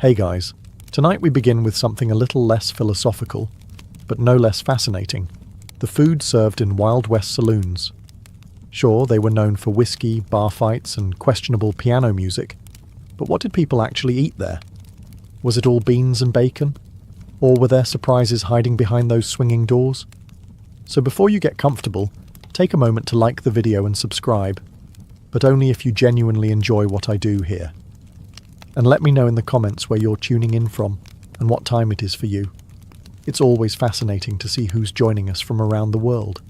Hey guys, tonight we begin with something a little less philosophical, but no less fascinating. The food served in Wild West saloons. Sure, they were known for whiskey, bar fights, and questionable piano music, but what did people actually eat there? Was it all beans and bacon? Or were there surprises hiding behind those swinging doors? So before you get comfortable, take a moment to like the video and subscribe, but only if you genuinely enjoy what I do here. And let me know in the comments where you're tuning in from and what time it is for you. It's always fascinating to see who's joining us from around the world.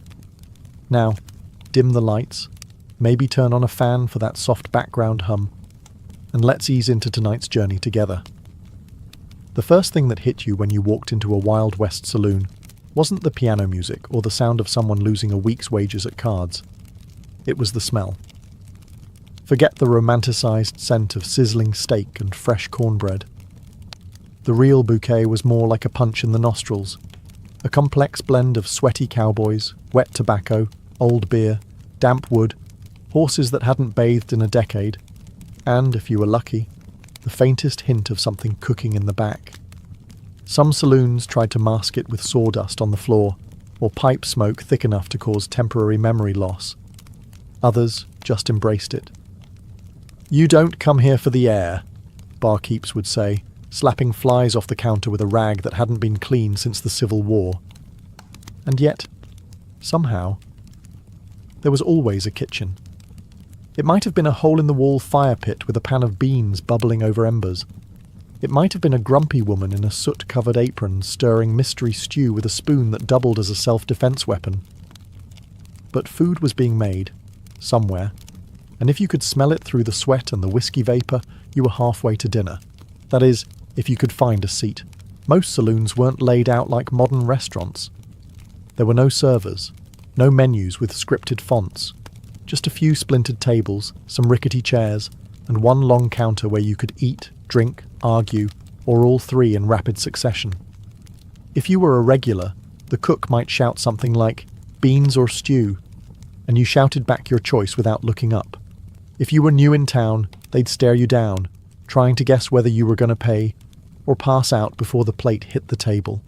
Now, dim the lights, maybe turn on a fan for that soft background hum, and let's ease into tonight's journey together. The first thing that hit you when you walked into a Wild West saloon wasn't the piano music or the sound of someone losing a week's wages at cards. It was the smell. Forget the romanticized scent of sizzling steak and fresh cornbread. The real bouquet was more like a punch in the nostrils, a complex blend of sweaty cowboys, wet tobacco, old beer, damp wood, horses that hadn't bathed in a decade, and, if you were lucky, the faintest hint of something cooking in the back. Some saloons tried to mask it with sawdust on the floor, or pipe smoke thick enough to cause temporary memory loss. Others just embraced it. "You don't come here for the air," barkeeps would say, slapping flies off the counter with a rag that hadn't been cleaned since the Civil War. And yet, somehow, there was always a kitchen. It might have been a hole-in-the-wall fire pit with a pan of beans bubbling over embers. It might have been a grumpy woman in a soot-covered apron stirring mystery stew with a spoon that doubled as a self-defense weapon. But food was being made, somewhere, and if you could smell it through the sweat and the whiskey vapour, you were halfway to dinner. That is, if you could find a seat. Most saloons weren't laid out like modern restaurants. There were no servers, no menus with scripted fonts, just a few splintered tables, some rickety chairs, and one long counter where you could eat, drink, argue, or all three in rapid succession. If you were a regular, the cook might shout something like, "beans or stew," and you shouted back your choice without looking up. If you were new in town, they'd stare you down, trying to guess whether you were going to pay or pass out before the plate hit the table.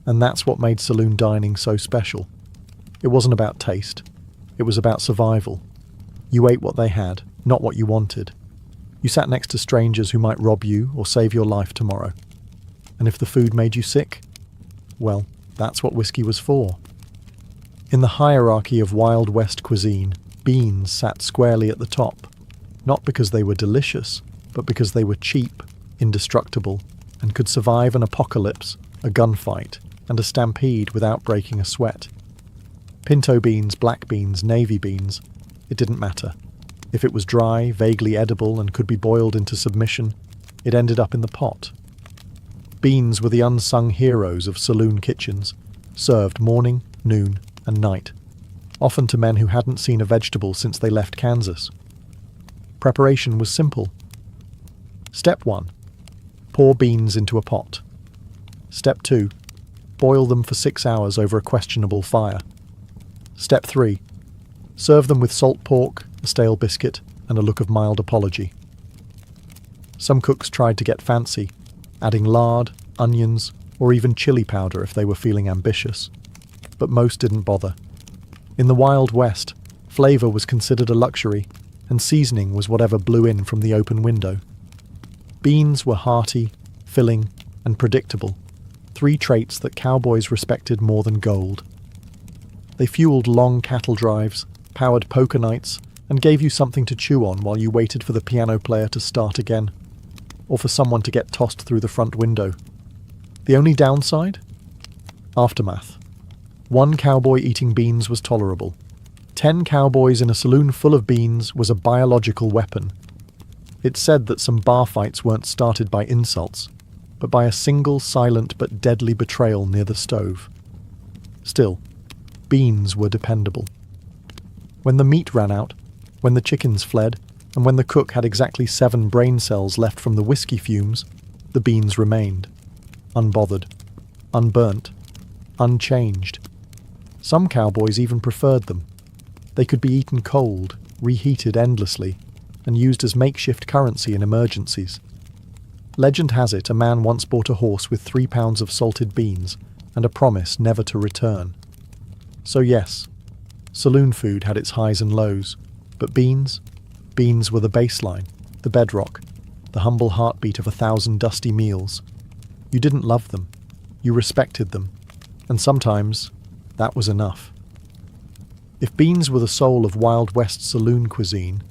And that's what made saloon dining so special. It wasn't about taste. It was about survival. You ate what they had, not what you wanted. You sat next to strangers who might rob you or save your life tomorrow. And if the food made you sick, well, that's what whiskey was for. In the hierarchy of Wild West cuisine, beans sat squarely at the top, not because they were delicious, but because they were cheap, indestructible, and could survive an apocalypse, a gunfight, and a stampede without breaking a sweat. Pinto beans, black beans, navy beans, it didn't matter. If it was dry, vaguely edible, and could be boiled into submission, it ended up in the pot. Beans were the unsung heroes of saloon kitchens, served morning, noon, and night, often to men who hadn't seen a vegetable since they left Kansas. Preparation was simple. Step 1. Pour beans into a pot. Step 2. Boil them for 6 hours over a questionable fire. Step 3. Serve them with salt pork, a stale biscuit, and a look of mild apology. Some cooks tried to get fancy, adding lard, onions, or even chili powder if they were feeling ambitious. But most didn't bother. In the Wild West, flavour was considered a luxury, and seasoning was whatever blew in from the open window. Beans were hearty, filling, and predictable, 3 traits that cowboys respected more than gold. They fueled long cattle drives, powered poker nights, and gave you something to chew on while you waited for the piano player to start again, or for someone to get tossed through the front window. The only downside? Aftermath. 1 cowboy eating beans was tolerable. 10 cowboys in a saloon full of beans was a biological weapon. It's said that some bar fights weren't started by insults, but by a single silent but deadly betrayal near the stove. Still, beans were dependable. When the meat ran out, when the chickens fled, and when the cook had exactly 7 brain cells left from the whiskey fumes, the beans remained. Unbothered, unburnt, unchanged. Some cowboys even preferred them. They could be eaten cold, reheated endlessly, and used as makeshift currency in emergencies. Legend has it a man once bought a horse with 3 pounds of salted beans and a promise never to return. So yes, saloon food had its highs and lows, but beans were the baseline, the bedrock, the humble heartbeat of 1,000 dusty meals. You didn't love them, you respected them, and sometimes that was enough. If beans were the soul of Wild West saloon cuisine,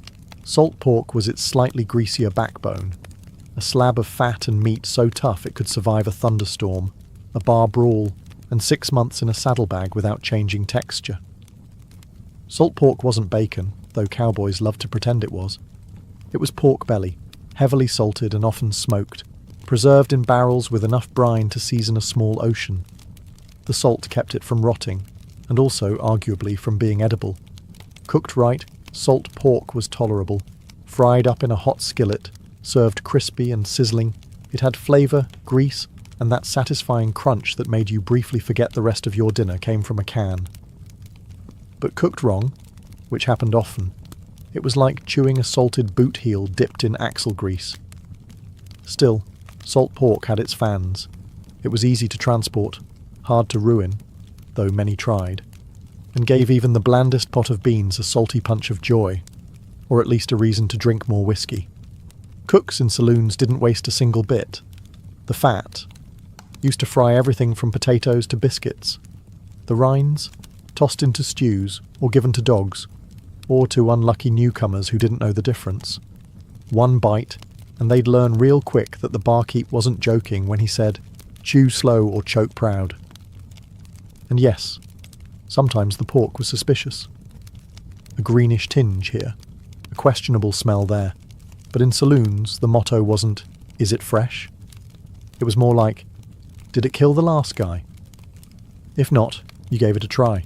salt pork was its slightly greasier backbone, a slab of fat and meat so tough it could survive a thunderstorm, a bar brawl, and 6 months in a saddlebag without changing texture. Salt pork wasn't bacon, though cowboys loved to pretend it was. It was pork belly, heavily salted and often smoked, preserved in barrels with enough brine to season a small ocean. The salt kept it from rotting, and also, arguably, from being edible. Cooked right, salt pork was tolerable. Fried up in a hot skillet, served crispy and sizzling, it had flavour, grease, and that satisfying crunch that made you briefly forget the rest of your dinner came from a can. But cooked wrong, which happened often, it was like chewing a salted boot heel dipped in axle grease. Still, salt pork had its fans. It was easy to transport, hard to ruin, though many tried, and gave even the blandest pot of beans a salty punch of joy, or at least a reason to drink more whiskey. Cooks in saloons didn't waste a single bit. The fat used to fry everything from potatoes to biscuits. The rinds, tossed into stews or given to dogs, or to unlucky newcomers who didn't know the difference. One bite, and they'd learn real quick that the barkeep wasn't joking when he said, "Chew slow or choke proud." And yes, sometimes the pork was suspicious. A greenish tinge here, a questionable smell there. But in saloons, the motto wasn't, "Is it fresh?" It was more like, "Did it kill the last guy?" If not, you gave it a try.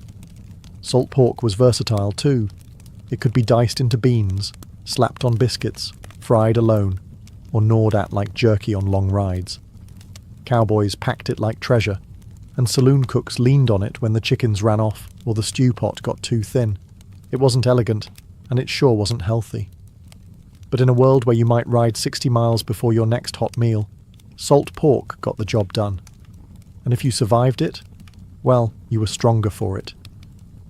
Salt pork was versatile too. It could be diced into beans, slapped on biscuits, fried alone, or gnawed at like jerky on long rides. Cowboys packed it like treasure, and saloon cooks leaned on it when the chickens ran off or the stew pot got too thin. It wasn't elegant, and it sure wasn't healthy. But in a world where you might ride 60 miles before your next hot meal, salt pork got the job done. And if you survived it, well, you were stronger for it.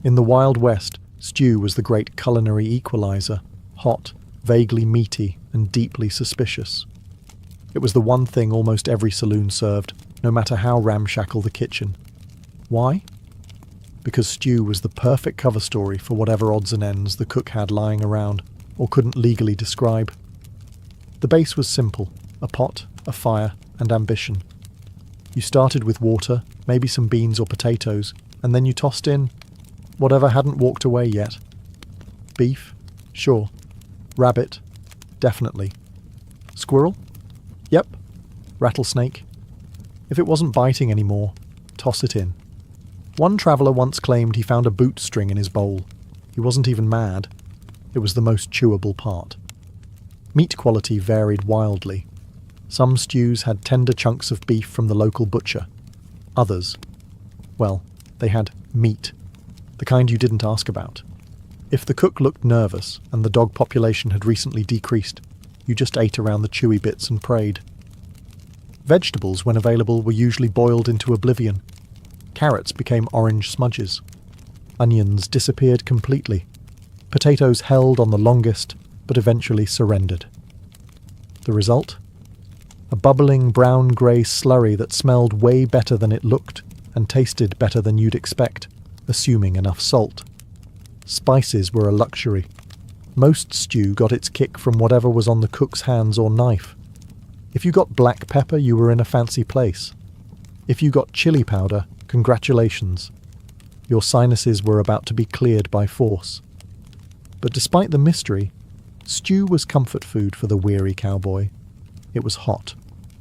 In the Wild West, stew was the great culinary equalizer, hot, vaguely meaty, and deeply suspicious. It was the one thing almost every saloon served, no matter how ramshackle the kitchen. Why? Because stew was the perfect cover story for whatever odds and ends the cook had lying around, or couldn't legally describe. The base was simple, a pot, a fire, and ambition. You started with water, maybe some beans or potatoes, and then you tossed in whatever hadn't walked away yet. Beef? Sure. Rabbit? Definitely. Squirrel? Yep. Rattlesnake? If it wasn't biting anymore, toss it in. One traveller once claimed he found a boot string in his bowl. He wasn't even mad. It was the most chewable part. Meat quality varied wildly. Some stews had tender chunks of beef from the local butcher. Others, well, they had meat, the kind you didn't ask about. If the cook looked nervous and the dog population had recently decreased, you just ate around the chewy bits and prayed. Vegetables, when available, were usually boiled into oblivion. Carrots became orange smudges. Onions disappeared completely. Potatoes held on the longest, but eventually surrendered. The result? A bubbling brown-grey slurry that smelled way better than it looked and tasted better than you'd expect, assuming enough salt. Spices were a luxury. Most stew got its kick from whatever was on the cook's hands or knife. If you got black pepper, you were in a fancy place. If you got chili powder, congratulations. Your sinuses were about to be cleared by force. But despite the mystery, stew was comfort food for the weary cowboy. It was hot,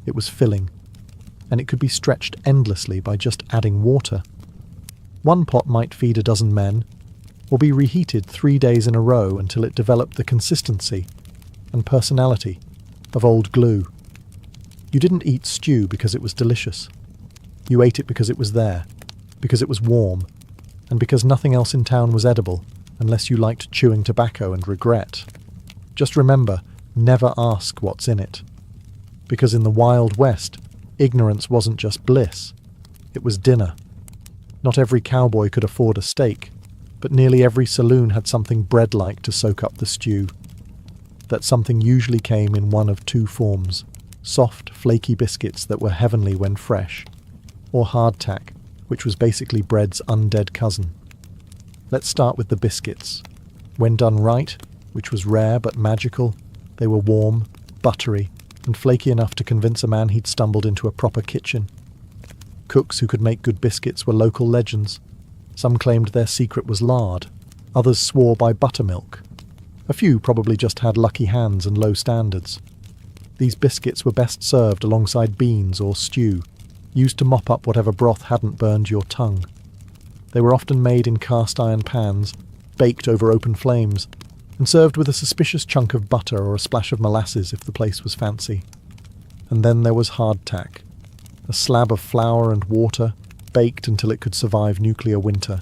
it was filling, and it could be stretched endlessly by just adding water. One pot might feed a dozen men, or be reheated 3 days in a row until it developed the consistency and personality of old glue. You didn't eat stew because it was delicious. You ate it because it was there, because it was warm, and because nothing else in town was edible, unless you liked chewing tobacco and regret. Just remember, never ask what's in it. Because in the Wild West, ignorance wasn't just bliss, it was dinner. Not every cowboy could afford a steak, but nearly every saloon had something bread-like to soak up the stew. That something usually came in one of two forms: soft, flaky biscuits that were heavenly when fresh, or hardtack, which was basically bread's undead cousin. Let's start with the biscuits. When done right, which was rare but magical, they were warm, buttery, and flaky enough to convince a man he'd stumbled into a proper kitchen. Cooks who could make good biscuits were local legends. Some claimed their secret was lard, others swore by buttermilk. A few probably just had lucky hands and low standards. These biscuits were best served alongside beans or stew, used to mop up whatever broth hadn't burned your tongue. They were often made in cast-iron pans, baked over open flames, and served with a suspicious chunk of butter or a splash of molasses if the place was fancy. And then there was hardtack, a slab of flour and water, baked until it could survive nuclear winter.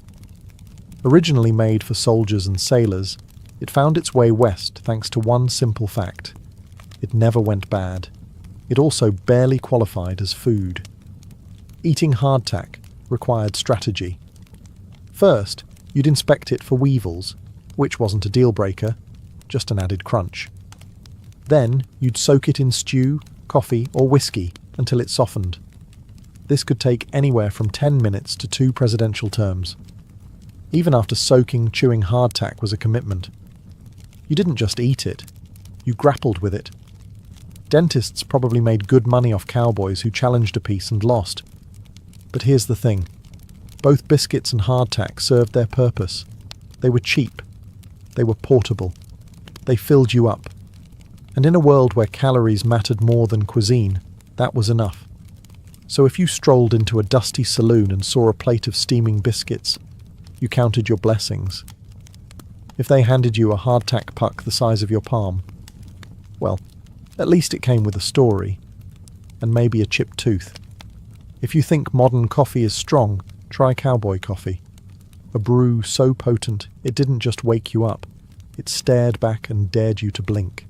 Originally made for soldiers and sailors, it found its way west thanks to one simple fact: it never went bad. It also barely qualified as food. Eating hardtack required strategy. First, you'd inspect it for weevils, which wasn't a deal-breaker, just an added crunch. Then, you'd soak it in stew, coffee, or whiskey until it softened. This could take anywhere from 10 minutes to 2 presidential terms. Even after soaking, chewing hardtack was a commitment. You didn't just eat it, you grappled with it. Dentists probably made good money off cowboys who challenged a piece and lost. But here's the thing. Both biscuits and hardtack served their purpose. They were cheap. They were portable. They filled you up. And in a world where calories mattered more than cuisine, that was enough. So if you strolled into a dusty saloon and saw a plate of steaming biscuits, you counted your blessings. If they handed you a hardtack puck the size of your palm, well, at least it came with a story, and maybe a chipped tooth. If you think modern coffee is strong, try cowboy coffee. A brew so potent it didn't just wake you up, it stared back and dared you to blink.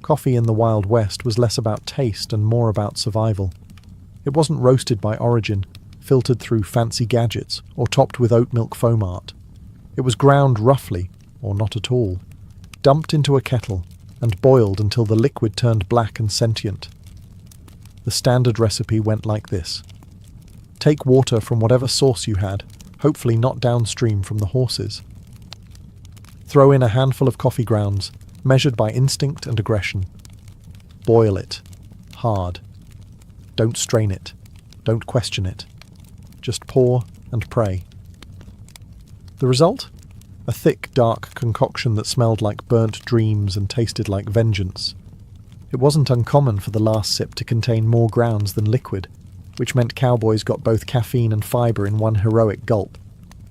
Coffee in the Wild West was less about taste and more about survival. It wasn't roasted by origin, filtered through fancy gadgets, or topped with oat milk foam art. It was ground roughly, or not at all, dumped into a kettle, and boiled until the liquid turned black and sentient. The standard recipe went like this. Take water from whatever source you had, hopefully not downstream from the horses. Throw in a handful of coffee grounds, measured by instinct and aggression. Boil it. Hard. Don't strain it. Don't question it. Just pour and pray. The result? A thick, dark concoction that smelled like burnt dreams and tasted like vengeance. It wasn't uncommon for the last sip to contain more grounds than liquid, which meant cowboys got both caffeine and fibre in one heroic gulp.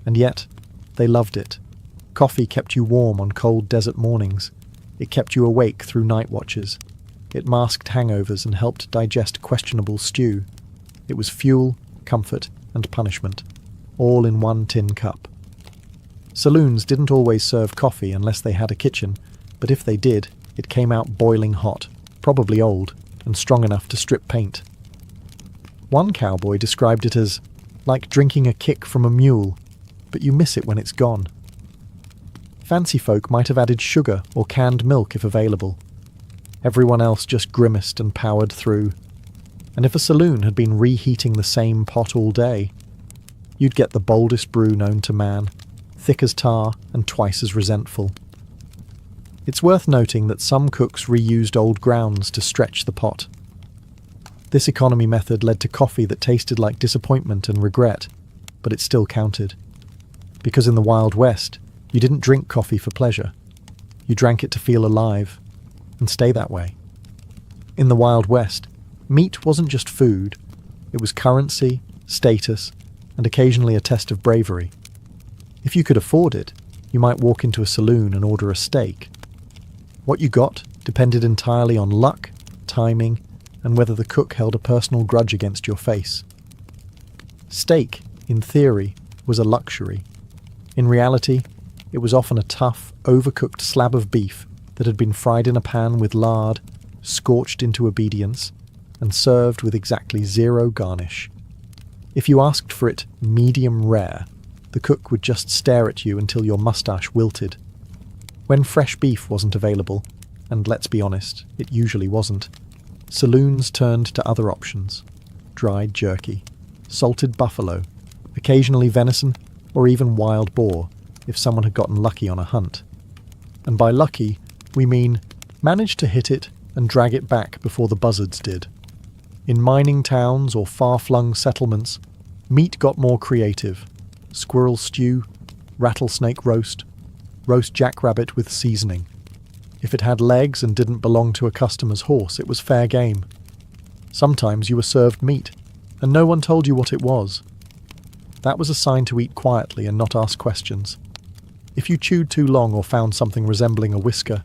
And yet, they loved it. Coffee kept you warm on cold desert mornings. It kept you awake through night watches. It masked hangovers and helped digest questionable stew. It was fuel, comfort, and punishment, all in one tin cup. Saloons didn't always serve coffee unless they had a kitchen, but if they did, it came out boiling hot, probably old, and strong enough to strip paint. One cowboy described it as like drinking a kick from a mule, but you miss it when it's gone. Fancy folk might have added sugar or canned milk if available. Everyone else just grimaced and powered through. And if a saloon had been reheating the same pot all day, you'd get the boldest brew known to man, thick as tar and twice as resentful. It's worth noting that some cooks reused old grounds to stretch the pot. This economy method led to coffee that tasted like disappointment and regret, but it still counted. Because in the Wild West, you didn't drink coffee for pleasure. You drank it to feel alive, and stay that way. In the Wild West, meat wasn't just food, it was currency, status, and occasionally a test of bravery. If you could afford it, you might walk into a saloon and order a steak. What you got depended entirely on luck, timing, and whether the cook held a personal grudge against your face. Steak, in theory, was a luxury. In reality, it was often a tough, overcooked slab of beef that had been fried in a pan with lard, scorched into obedience, and served with exactly zero garnish. If you asked for it medium rare, the cook would just stare at you until your mustache wilted. When fresh beef wasn't available, and let's be honest, it usually wasn't, saloons turned to other options: dried jerky, salted buffalo, occasionally venison, or even wild boar, if someone had gotten lucky on a hunt. And by lucky, we mean managed to hit it and drag it back before the buzzards did. In mining towns or far-flung settlements, meat got more creative: squirrel stew, rattlesnake roast jackrabbit with seasoning. If it had legs and didn't belong to a customer's horse, it was fair game. Sometimes you were served meat, and no one told you what it was. That was a sign to eat quietly and not ask questions. If you chewed too long or found something resembling a whisker,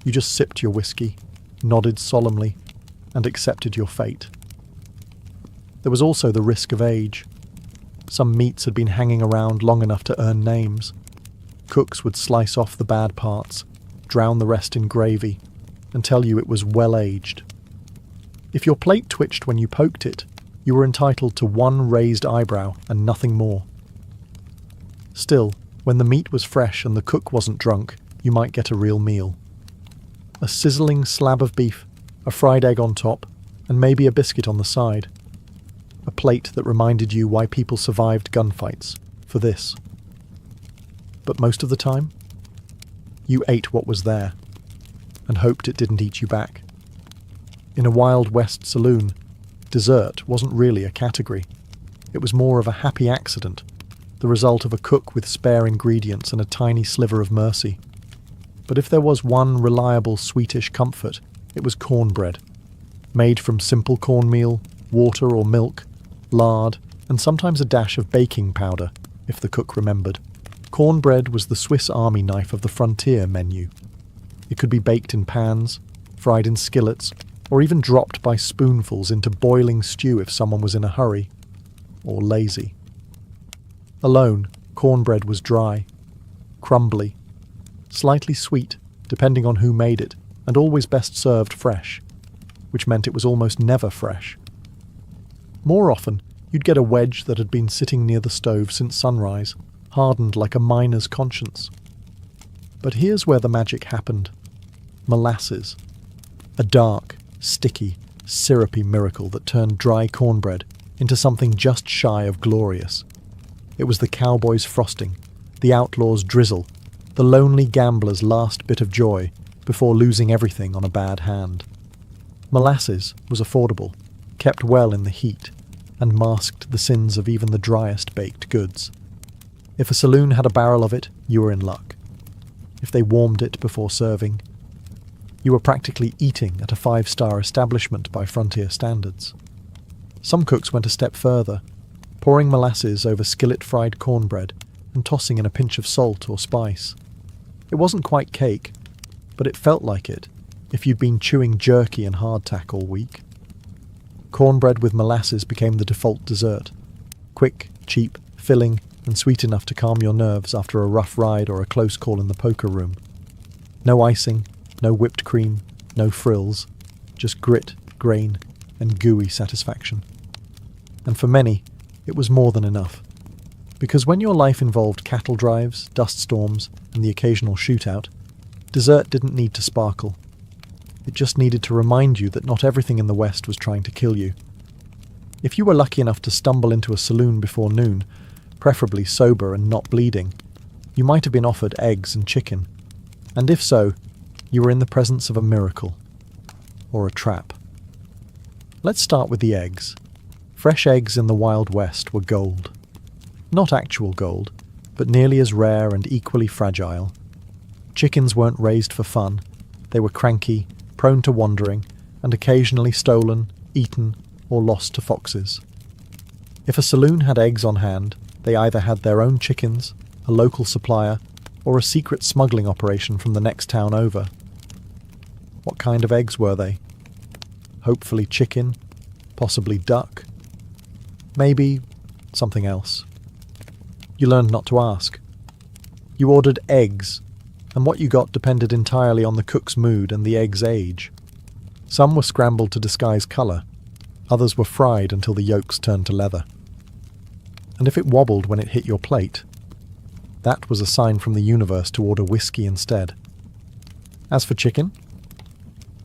you just sipped your whiskey, nodded solemnly, and accepted your fate. There was also the risk of age. Some meats had been hanging around long enough to earn names. Cooks would slice off the bad parts, drown the rest in gravy, and tell you it was well-aged. If your plate twitched when you poked it, you were entitled to one raised eyebrow and nothing more. Still, when the meat was fresh and the cook wasn't drunk, you might get a real meal. A sizzling slab of beef, a fried egg on top, and maybe a biscuit on the side. A plate that reminded you why people survived gunfights, for this. But most of the time, you ate what was there, and hoped it didn't eat you back. In a Wild West saloon, dessert wasn't really a category. It was more of a happy accident, the result of a cook with spare ingredients and a tiny sliver of mercy. But if there was one reliable sweetish comfort, it was cornbread, made from simple cornmeal, water or milk, lard, and sometimes a dash of baking powder, if the cook remembered. Cornbread was the Swiss Army knife of the frontier menu. It could be baked in pans, fried in skillets, or even dropped by spoonfuls into boiling stew if someone was in a hurry, or lazy. Alone, cornbread was dry, crumbly, slightly sweet, depending on who made it, and always best served fresh, which meant it was almost never fresh. More often, you'd get a wedge that had been sitting near the stove since sunrise, hardened like a miner's conscience. But here's where the magic happened. Molasses. A dark, sticky, syrupy miracle that turned dry cornbread into something just shy of glorious. It was the cowboy's frosting, the outlaw's drizzle, the lonely gambler's last bit of joy before losing everything on a bad hand. Molasses was affordable, kept well in the heat, and masked the sins of even the driest baked goods. If a saloon had a barrel of it, you were in luck. If they warmed it before serving, you were practically eating at a 5-star establishment by frontier standards. Some cooks went a step further, pouring molasses over skillet-fried cornbread and tossing in a pinch of salt or spice. It wasn't quite cake, but it felt like it if you'd been chewing jerky and hardtack all week. Cornbread with molasses became the default dessert. Quick, cheap, filling, and sweet enough to calm your nerves after a rough ride or a close call in the poker room. No icing, no whipped cream, no frills, just grit, grain, and gooey satisfaction. And for many, it was more than enough. Because when your life involved cattle drives, dust storms, and the occasional shootout, dessert didn't need to sparkle. It just needed to remind you that not everything in the West was trying to kill you. If you were lucky enough to stumble into a saloon before noon, preferably sober and not bleeding, you might have been offered eggs and chicken. And if so, you were in the presence of a miracle. Or a trap. Let's start with the eggs. Fresh eggs in the Wild West were gold. Not actual gold, but nearly as rare and equally fragile. Chickens weren't raised for fun. They were cranky, prone to wandering, and occasionally stolen, eaten, or lost to foxes. If a saloon had eggs on hand, they either had their own chickens, a local supplier, or a secret smuggling operation from the next town over. What kind of eggs were they? Hopefully chicken, possibly duck, maybe something else. You learned not to ask. You ordered eggs, and what you got depended entirely on the cook's mood and the egg's age. Some were scrambled to disguise colour, others were fried until the yolks turned to leather. And if it wobbled when it hit your plate, that was a sign from the universe to order whiskey instead. As for chicken,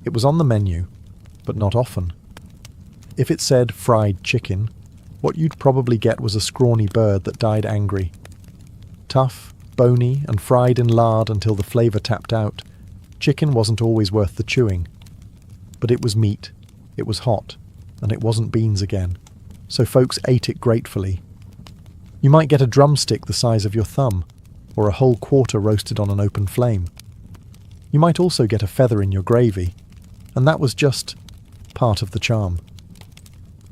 it was on the menu, but not often. If it said fried chicken, what you'd probably get was a scrawny bird that died angry. Tough, bony, and fried in lard until the flavour tapped out, chicken wasn't always worth the chewing. But it was meat, it was hot, and it wasn't beans again, so folks ate it gratefully. You might get a drumstick the size of your thumb, or a whole quarter roasted on an open flame. You might also get a feather in your gravy, and that was just part of the charm.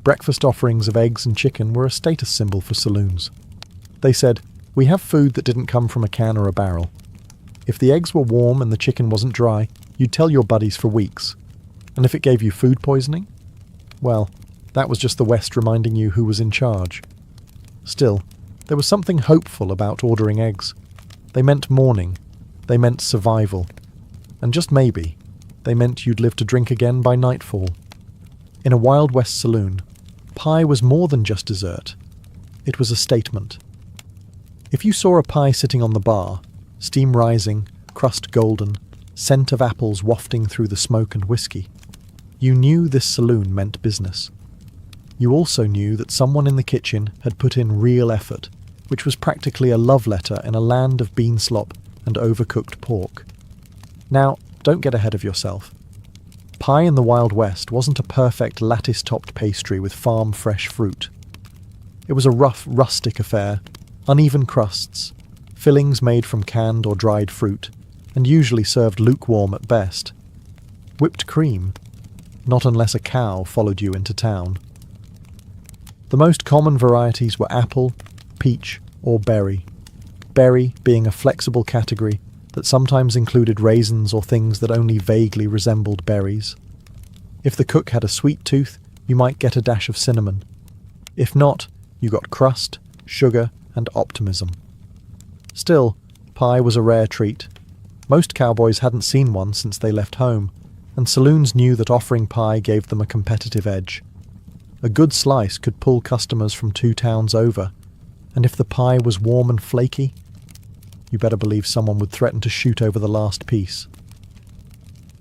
Breakfast offerings of eggs and chicken were a status symbol for saloons. They said, "We have food that didn't come from a can or a barrel." If the eggs were warm and the chicken wasn't dry, you'd tell your buddies for weeks. And if it gave you food poisoning, well, that was just the West reminding you who was in charge. Still, there was something hopeful about ordering eggs. They meant morning, they meant survival, and just maybe, they meant you'd live to drink again by nightfall. In a Wild West saloon, pie was more than just dessert. It was a statement. If you saw a pie sitting on the bar, steam rising, crust golden, scent of apples wafting through the smoke and whiskey, you knew this saloon meant business. You also knew that someone in the kitchen had put in real effort, which was practically a love letter in a land of bean slop and overcooked pork. Now, don't get ahead of yourself. Pie in the Wild West wasn't a perfect lattice-topped pastry with farm-fresh fruit. It was a rough, rustic affair, uneven crusts, fillings made from canned or dried fruit, and usually served lukewarm at best. Whipped cream, not unless a cow followed you into town. The most common varieties were apple, peach, or berry. Berry being a flexible category that sometimes included raisins or things that only vaguely resembled berries. If the cook had a sweet tooth, you might get a dash of cinnamon. If not, you got crust, sugar, and optimism. Still, pie was a rare treat. Most cowboys hadn't seen one since they left home, and saloons knew that offering pie gave them a competitive edge. A good slice could pull customers from 2 towns over, and if the pie was warm and flaky, you better believe someone would threaten to shoot over the last piece.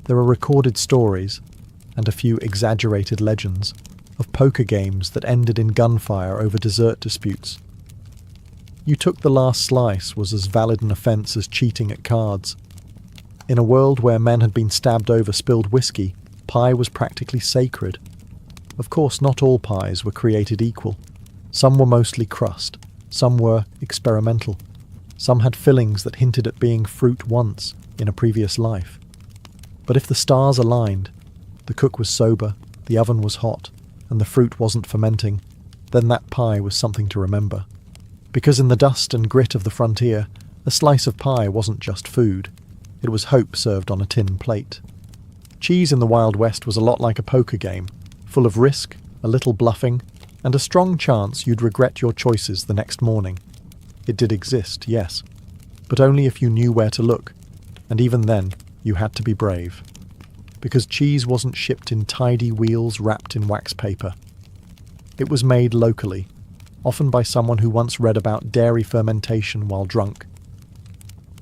There are recorded stories, and a few exaggerated legends, of poker games that ended in gunfire over dessert disputes. You took the last slice was as valid an offence as cheating at cards. In a world where men had been stabbed over spilled whiskey, pie was practically sacred. Of course, not all pies were created equal. Some were mostly crust, some were experimental. Some had fillings that hinted at being fruit once, in a previous life. But if the stars aligned, the cook was sober, the oven was hot, and the fruit wasn't fermenting, then that pie was something to remember. Because in the dust and grit of the frontier, a slice of pie wasn't just food, it was hope served on a tin plate. Cheese in the Wild West was a lot like a poker game, full of risk, a little bluffing, and a strong chance you'd regret your choices the next morning. It did exist, yes, but only if you knew where to look, and even then, you had to be brave. Because cheese wasn't shipped in tidy wheels wrapped in wax paper. It was made locally, often by someone who once read about dairy fermentation while drunk.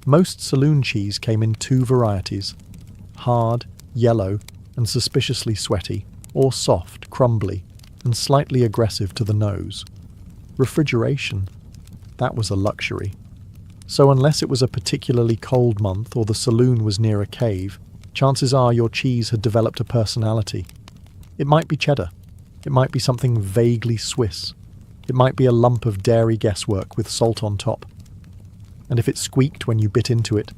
Most saloon cheese came in 2 varieties, hard, yellow, and suspiciously sweaty, or soft, crumbly, and slightly aggressive to the nose. Refrigeration, that was a luxury. So unless it was a particularly cold month or the saloon was near a cave, chances are your cheese had developed a personality. It might be cheddar. It might be something vaguely Swiss. It might be a lump of dairy guesswork with salt on top. And if it squeaked when you bit into it,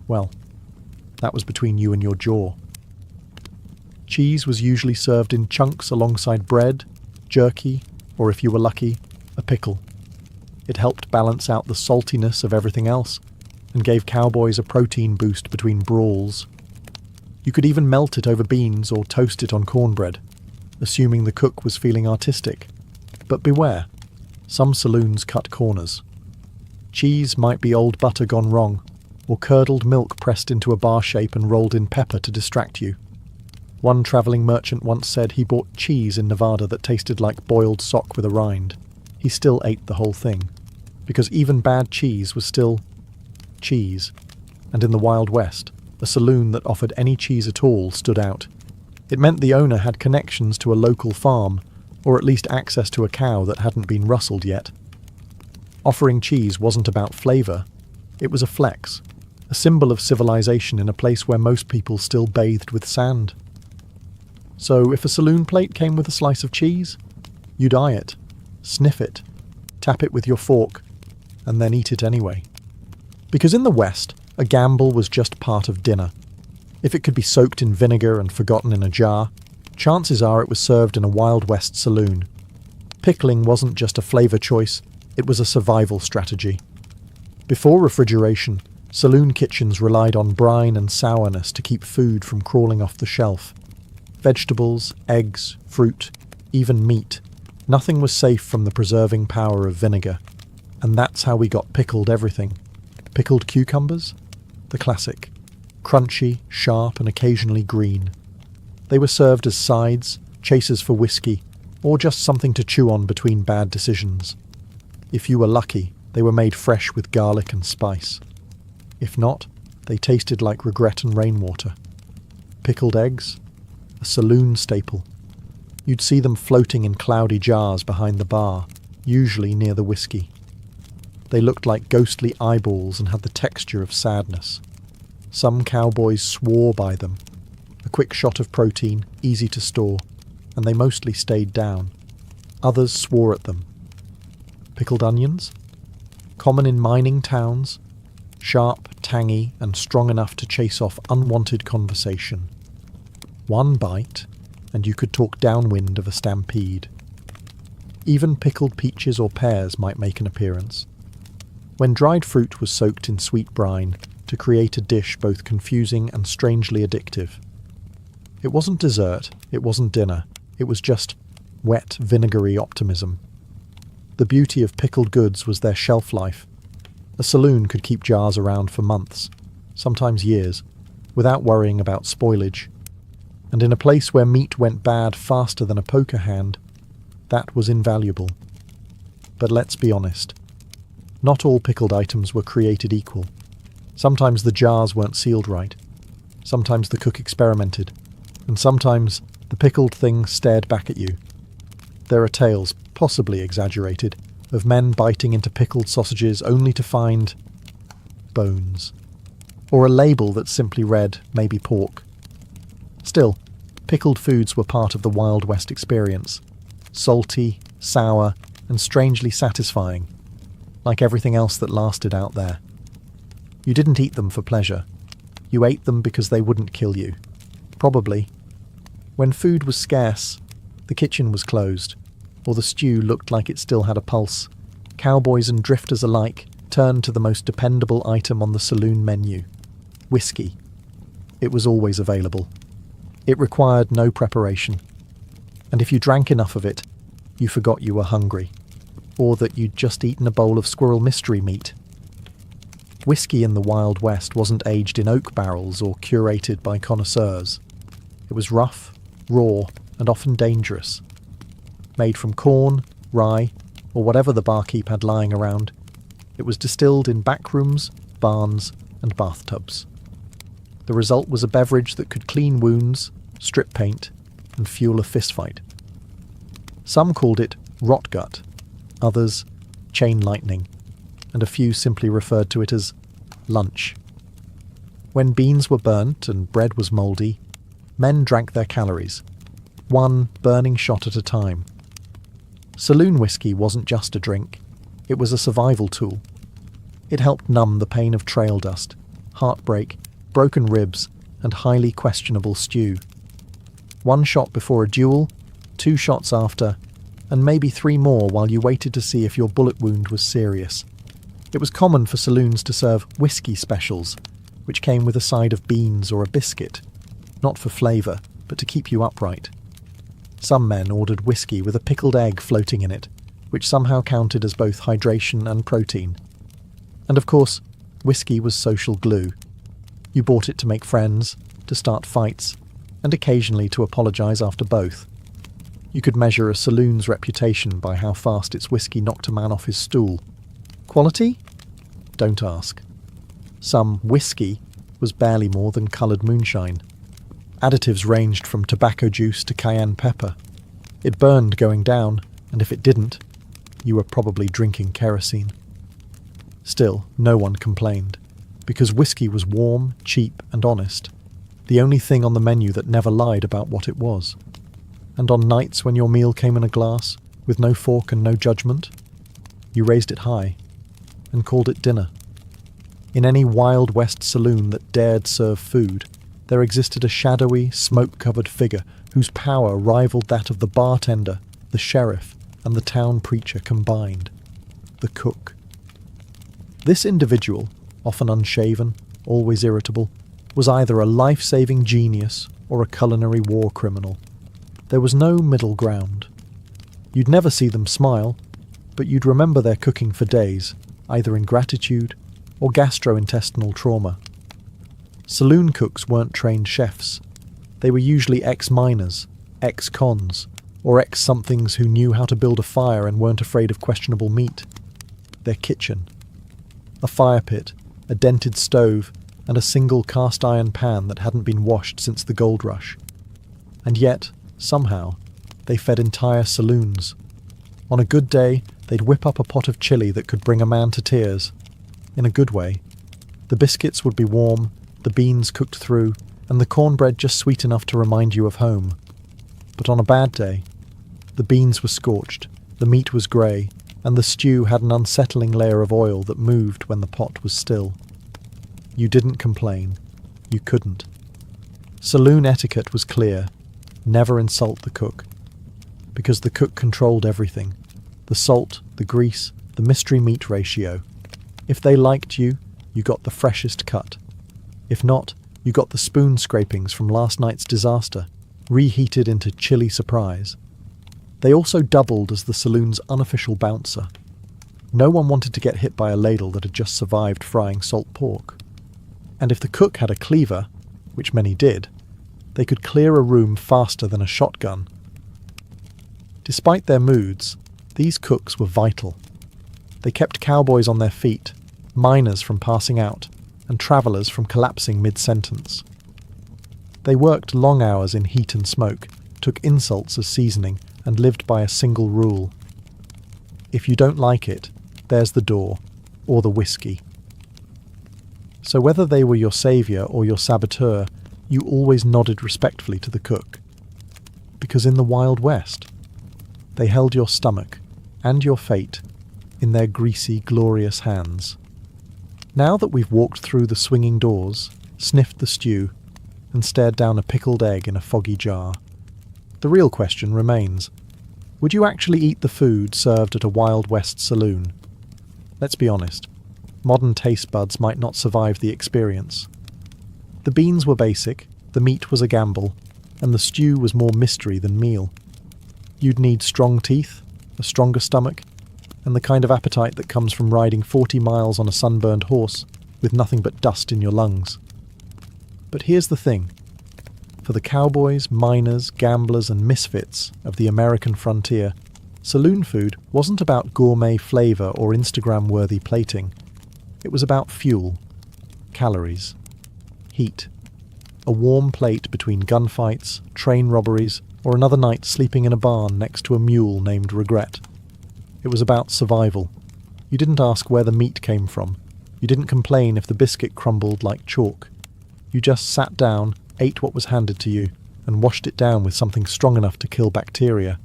well, that was between you and your jaw. Cheese was usually served in chunks alongside bread, jerky, or if you were lucky, a pickle. It helped balance out the saltiness of everything else, and gave cowboys a protein boost between brawls. You could even melt it over beans or toast it on cornbread, assuming the cook was feeling artistic. But beware, some saloons cut corners. Cheese might be old butter gone wrong, or curdled milk pressed into a bar shape and rolled in pepper to distract you. One travelling merchant once said he bought cheese in Nevada that tasted like boiled sock with a rind. He still ate the whole thing, because even bad cheese was still cheese. And in the Wild West, a saloon that offered any cheese at all stood out. It meant the owner had connections to a local farm, or at least access to a cow that hadn't been rustled yet. Offering cheese wasn't about flavour, it was a flex, a symbol of civilization in a place where most people still bathed with sand. So if a saloon plate came with a slice of cheese, you'd eye it, sniff it, tap it with your fork, and then eat it anyway. Because in the West, a gamble was just part of dinner. If it could be soaked in vinegar and forgotten in a jar, chances are it was served in a Wild West saloon. Pickling wasn't just a flavour choice, it was a survival strategy. Before refrigeration, saloon kitchens relied on brine and sourness to keep food from crawling off the shelf. Vegetables, eggs, fruit, even meat. Nothing was safe from the preserving power of vinegar. And that's how we got pickled everything. Pickled cucumbers? The classic. Crunchy, sharp, and occasionally green. They were served as sides, chasers for whiskey, or just something to chew on between bad decisions. If you were lucky, they were made fresh with garlic and spice. If not, they tasted like regret and rainwater. Pickled eggs? A saloon staple. You'd see them floating in cloudy jars behind the bar, usually near the whiskey. They looked like ghostly eyeballs and had the texture of sadness. Some cowboys swore by them. A quick shot of protein, easy to store, and they mostly stayed down. Others swore at them. Pickled onions? Common in mining towns, sharp, tangy, and strong enough to chase off unwanted conversation. One bite, and you could talk downwind of a stampede. Even pickled peaches or pears might make an appearance. When dried fruit was soaked in sweet brine to create a dish both confusing and strangely addictive. It wasn't dessert, it wasn't dinner, it was just wet, vinegary optimism. The beauty of pickled goods was their shelf life. A saloon could keep jars around for months, sometimes years, without worrying about spoilage. And in a place where meat went bad faster than a poker hand, that was invaluable. But let's be honest. Not all pickled items were created equal. Sometimes the jars weren't sealed right. Sometimes the cook experimented. And sometimes the pickled thing stared back at you. There are tales, possibly exaggerated, of men biting into pickled sausages only to find bones. Or a label that simply read, maybe pork. Still, pickled foods were part of the Wild West experience. Salty, sour, and strangely satisfying. Like everything else that lasted out there. You didn't eat them for pleasure. You ate them because they wouldn't kill you. Probably. When food was scarce, the kitchen was closed, or the stew looked like it still had a pulse. Cowboys and drifters alike turned to the most dependable item on the saloon menu. Whiskey. It was always available. It required no preparation. And if you drank enough of it, you forgot you were hungry. Or that you'd just eaten a bowl of squirrel mystery meat. Whiskey in the Wild West wasn't aged in oak barrels or curated by connoisseurs. It was rough, raw, and often dangerous. Made from corn, rye, or whatever the barkeep had lying around, it was distilled in backrooms, barns, and bathtubs. The result was a beverage that could clean wounds, strip paint, and fuel a fistfight. Some called it rot gut, others chain lightning, and a few simply referred to it as lunch. When beans were burnt and bread was mouldy, men drank their calories, one burning shot at a time. Saloon whiskey wasn't just a drink, it was a survival tool. It helped numb the pain of trail dust, heartbreak, broken ribs, and highly questionable stew. One shot before a duel, 2 shots after, and maybe 3 more while you waited to see if your bullet wound was serious. It was common for saloons to serve whiskey specials, which came with a side of beans or a biscuit, not for flavour, but to keep you upright. Some men ordered whiskey with a pickled egg floating in it, which somehow counted as both hydration and protein. And of course, whiskey was social glue. You bought it to make friends, to start fights, and occasionally to apologise after both. You could measure a saloon's reputation by how fast its whiskey knocked a man off his stool. Quality? Don't ask. Some whiskey was barely more than coloured moonshine. Additives ranged from tobacco juice to cayenne pepper. It burned going down, and if it didn't, you were probably drinking kerosene. Still, no one complained, because whiskey was warm, cheap, and honest, the only thing on the menu that never lied about what it was. And on nights when your meal came in a glass, with no fork and no judgment, you raised it high, and called it dinner. In any Wild West saloon that dared serve food, there existed a shadowy, smoke-covered figure whose power rivaled that of the bartender, the sheriff, and the town preacher combined: the cook. This individual, often unshaven, always irritable, was either a life-saving genius or a culinary war criminal. There was no middle ground. You'd never see them smile, but you'd remember their cooking for days, either in gratitude or gastrointestinal trauma. Saloon cooks weren't trained chefs. They were usually ex-miners, ex-cons, or ex-somethings who knew how to build a fire and weren't afraid of questionable meat. Their kitchen. A fire pit, a dented stove, and a single cast-iron pan that hadn't been washed since the gold rush. And yet, somehow, they fed entire saloons. On a good day, they'd whip up a pot of chili that could bring a man to tears. In a good way. The biscuits would be warm, the beans cooked through, and the cornbread just sweet enough to remind you of home. But on a bad day, the beans were scorched, the meat was grey, and the stew had an unsettling layer of oil that moved when the pot was still. You didn't complain. You couldn't. Saloon etiquette was clear. Never insult the cook. Because the cook controlled everything. The salt, the grease, the mystery meat ratio. If they liked you, you got the freshest cut. If not, you got the spoon scrapings from last night's disaster, reheated into chilly surprise. They also doubled as the saloon's unofficial bouncer. No one wanted to get hit by a ladle that had just survived frying salt pork. And if the cook had a cleaver, which many did, they could clear a room faster than a shotgun. Despite their moods, these cooks were vital. They kept cowboys on their feet, miners from passing out, and travellers from collapsing mid-sentence. They worked long hours in heat and smoke, took insults as seasoning, and lived by a single rule. If you don't like it, there's the door, or the whiskey. So whether they were your saviour or your saboteur, you always nodded respectfully to the cook. Because in the Wild West, they held your stomach and your fate in their greasy, glorious hands. Now that we've walked through the swinging doors, sniffed the stew, and stared down a pickled egg in a foggy jar, the real question remains: would you actually eat the food served at a Wild West saloon? Let's be honest, modern taste buds might not survive the experience. The beans were basic, the meat was a gamble, and the stew was more mystery than meal. You'd need strong teeth, a stronger stomach, and the kind of appetite that comes from riding 40 miles on a sunburned horse with nothing but dust in your lungs. But here's the thing. For the cowboys, miners, gamblers, and misfits of the American frontier, saloon food wasn't about gourmet flavour or Instagram-worthy plating. It was about fuel, calories, heat, a warm plate between gunfights, train robberies, or another night sleeping in a barn next to a mule named Regret. It was about survival. You didn't ask where the meat came from. You didn't complain if the biscuit crumbled like chalk. You just sat down, ate what was handed to you, and washed it down with something strong enough to kill bacteria,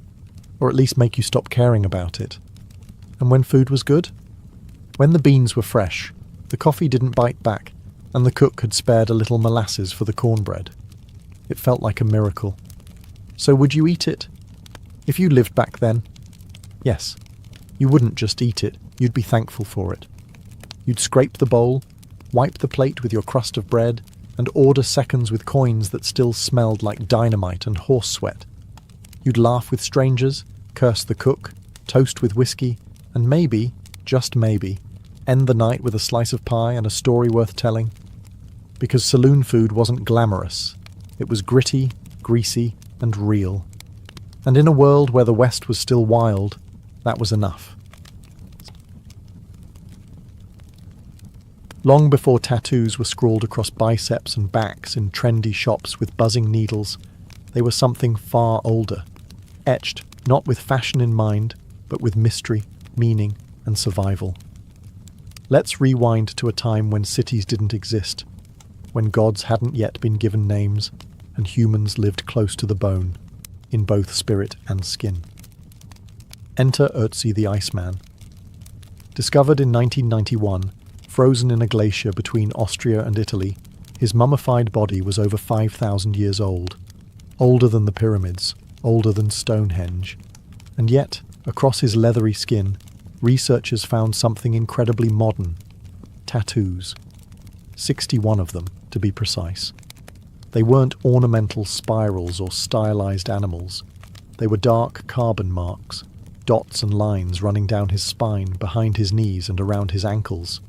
or at least make you stop caring about it. And when food was good? When the beans were fresh, the coffee didn't bite back, and the cook had spared a little molasses for the cornbread. It felt like a miracle. So would you eat it? If you lived back then? Yes. You wouldn't just eat it, you'd be thankful for it. You'd scrape the bowl, wipe the plate with your crust of bread, and order seconds with coins that still smelled like dynamite and horse sweat. You'd laugh with strangers, curse the cook, toast with whiskey, and maybe, just maybe, end the night with a slice of pie and a story worth telling. Because saloon food wasn't glamorous. It was gritty, greasy, and real. And in a world where the West was still wild, that was enough. Long before tattoos were scrawled across biceps and backs in trendy shops with buzzing needles, they were something far older, etched not with fashion in mind, but with mystery, meaning, and survival. Let's rewind to a time when cities didn't exist, when gods hadn't yet been given names, and humans lived close to the bone, in both spirit and skin. Enter Ötzi the Iceman. Discovered in 1991, frozen in a glacier between Austria and Italy, his mummified body was over 5,000 years old, older than the pyramids, older than Stonehenge. And yet, across his leathery skin, researchers found something incredibly modern: tattoos. 61 of them, to be precise. They weren't ornamental spirals or stylized animals. They were dark carbon marks, dots and lines running down his spine, behind his knees and around his ankles.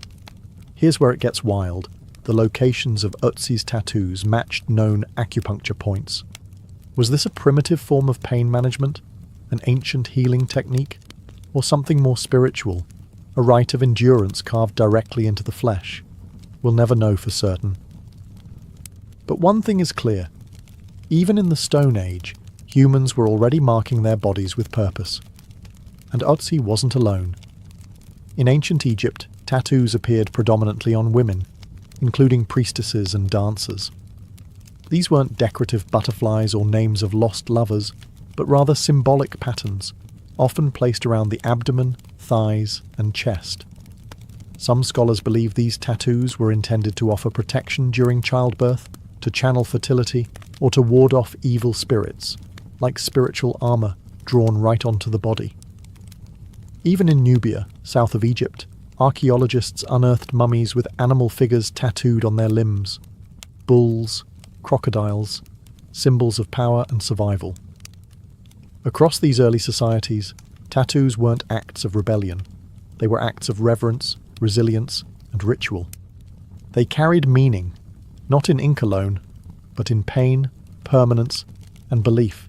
Here's where it gets wild. The locations of Ötzi's tattoos matched known acupuncture points. Was this a primitive form of pain management? An ancient healing technique? Or something more spiritual? A rite of endurance carved directly into the flesh? We'll never know for certain. But one thing is clear. Even in the Stone Age, humans were already marking their bodies with purpose. And Ötzi wasn't alone. In ancient Egypt, tattoos appeared predominantly on women, including priestesses and dancers. These weren't decorative butterflies or names of lost lovers, but rather symbolic patterns, often placed around the abdomen, thighs, and chest. Some scholars believe these tattoos were intended to offer protection during childbirth, to channel fertility, or to ward off evil spirits, like spiritual armor drawn right onto the body. Even in Nubia, south of Egypt, archaeologists unearthed mummies with animal figures tattooed on their limbs: bulls, crocodiles, symbols of power and survival. Across these early societies, tattoos weren't acts of rebellion. They were acts of reverence, resilience, and ritual. They carried meaning, not in ink alone, but in pain, permanence, and belief.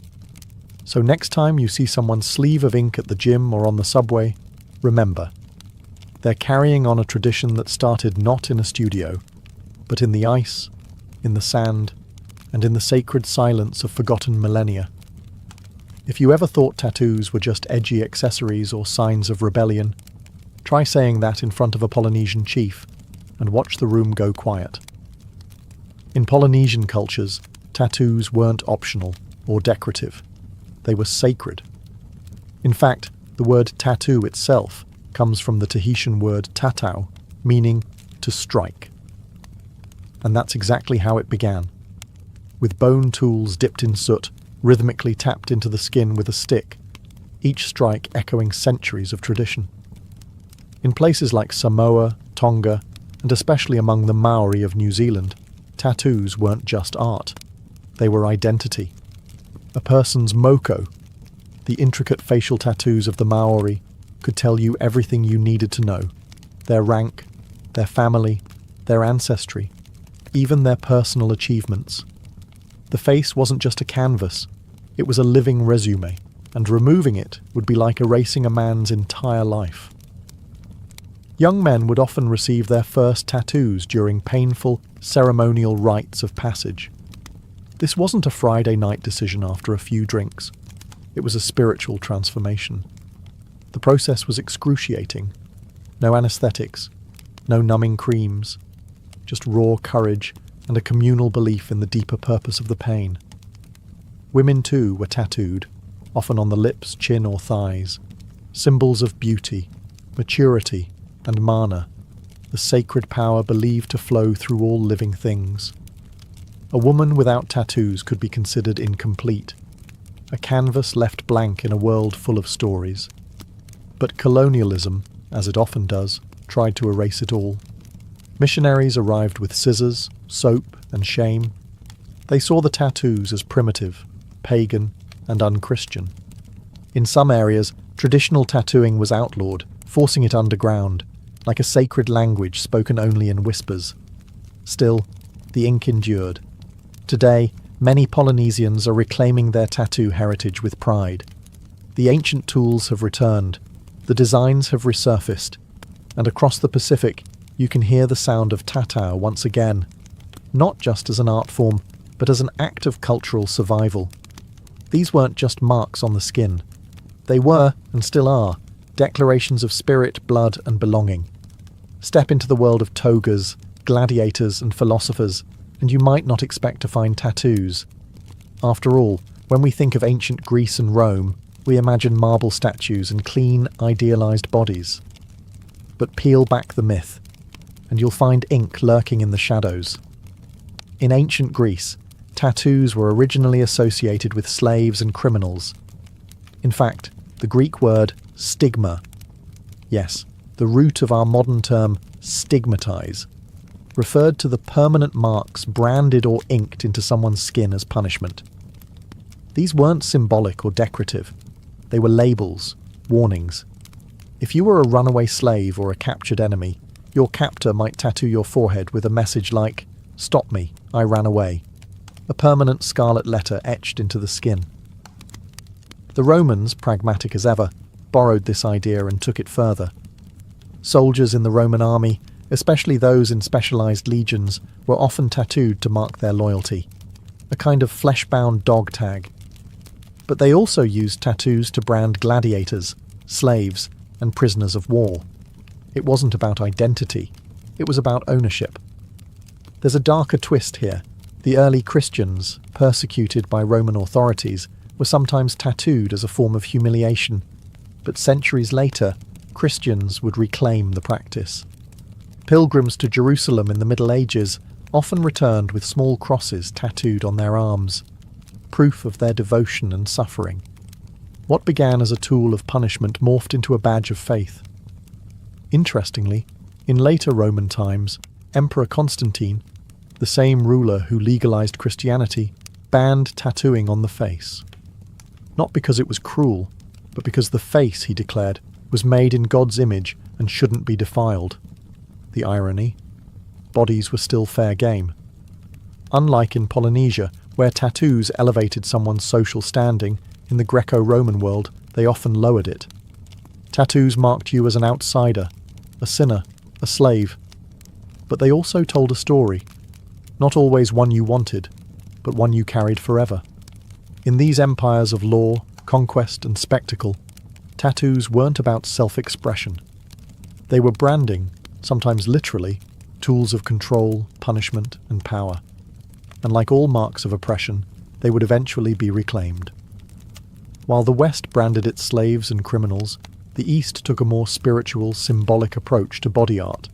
So next time you see someone's sleeve of ink at the gym or on the subway, remember, they're carrying on a tradition that started not in a studio, but in the ice, in the sand, and in the sacred silence of forgotten millennia. If you ever thought tattoos were just edgy accessories or signs of rebellion, try saying that in front of a Polynesian chief and watch the room go quiet. In Polynesian cultures, tattoos weren't optional or decorative. They were sacred. In fact, the word tattoo itself comes from the Tahitian word tatau, meaning to strike. And that's exactly how it began. With bone tools dipped in soot, rhythmically tapped into the skin with a stick, each strike echoing centuries of tradition. In places like Samoa, Tonga, and especially among the Maori of New Zealand, tattoos weren't just art. They were identity. A person's moko, the intricate facial tattoos of the Maori, could tell you everything you needed to know: their rank, their family, their ancestry, even their personal achievements. The face wasn't just a canvas, it was a living resume, and removing it would be like erasing a man's entire life. Young men would often receive their first tattoos during painful, ceremonial rites of passage. This wasn't a Friday night decision after a few drinks. It was a spiritual transformation. The process was excruciating. No anesthetics, no numbing creams, just raw courage and a communal belief in the deeper purpose of the pain. Women too were tattooed, often on the lips, chin or thighs, symbols of beauty, maturity, and mana, the sacred power believed to flow through all living things. A woman without tattoos could be considered incomplete, a canvas left blank in a world full of stories. But colonialism, as it often does, tried to erase it all. Missionaries arrived with scissors, soap, and shame. They saw the tattoos as primitive, pagan, and unchristian. In some areas, traditional tattooing was outlawed, forcing it underground, like a sacred language spoken only in whispers. Still, the ink endured. Today, Many Polynesians are reclaiming their tattoo heritage with pride. The ancient tools have returned, the designs have resurfaced, and across the Pacific you can hear the sound of tattoo once again, not just as an art form, but as an act of cultural survival. These weren't just marks on the skin. They were, and still are, declarations of spirit, blood, and belonging. Step into the world of togas, gladiators, and philosophers, and you might not expect to find tattoos. After all, when we think of ancient Greece and Rome, we imagine marble statues and clean, idealized bodies. But peel back the myth, and you'll find ink lurking in the shadows. In ancient Greece, tattoos were originally associated with slaves and criminals. In fact, the Greek word stigma, yes, the root of our modern term stigmatize, referred to the permanent marks branded or inked into someone's skin as punishment. These weren't symbolic or decorative. They were labels, warnings. If you were a runaway slave or a captured enemy, your captor might tattoo your forehead with a message like, "Stop me, I ran away," a permanent scarlet letter etched into the skin. The Romans, pragmatic as ever, borrowed this idea and took it further. Soldiers in the Roman army, especially those in specialized legions, were often tattooed to mark their loyalty, a kind of flesh-bound dog tag. But they also used tattoos to brand gladiators, slaves, and prisoners of war. It wasn't about identity, it was about ownership. There's a darker twist here. The early Christians, persecuted by Roman authorities, were sometimes tattooed as a form of humiliation, but centuries later, Christians would reclaim the practice. Pilgrims to Jerusalem in the Middle Ages often returned with small crosses tattooed on their arms, proof of their devotion and suffering. What began as a tool of punishment morphed into a badge of faith. Interestingly, in later Roman times, Emperor Constantine, the same ruler who legalized Christianity, banned tattooing on the face. Not because it was cruel, but because the face, he declared, was made in God's image and shouldn't be defiled. The irony? Bodies were still fair game. Unlike in Polynesia, where tattoos elevated someone's social standing, in the Greco-Roman world, they often lowered it. Tattoos marked you as an outsider, a sinner, a slave. But they also told a story. Not always one you wanted, but one you carried forever. In these empires of law, conquest, and spectacle, tattoos weren't about self-expression. They were branding, sometimes literally, tools of control, punishment, and power. And like all marks of oppression, they would eventually be reclaimed. While the West branded its slaves and criminals, the East took a more spiritual, symbolic approach to body art,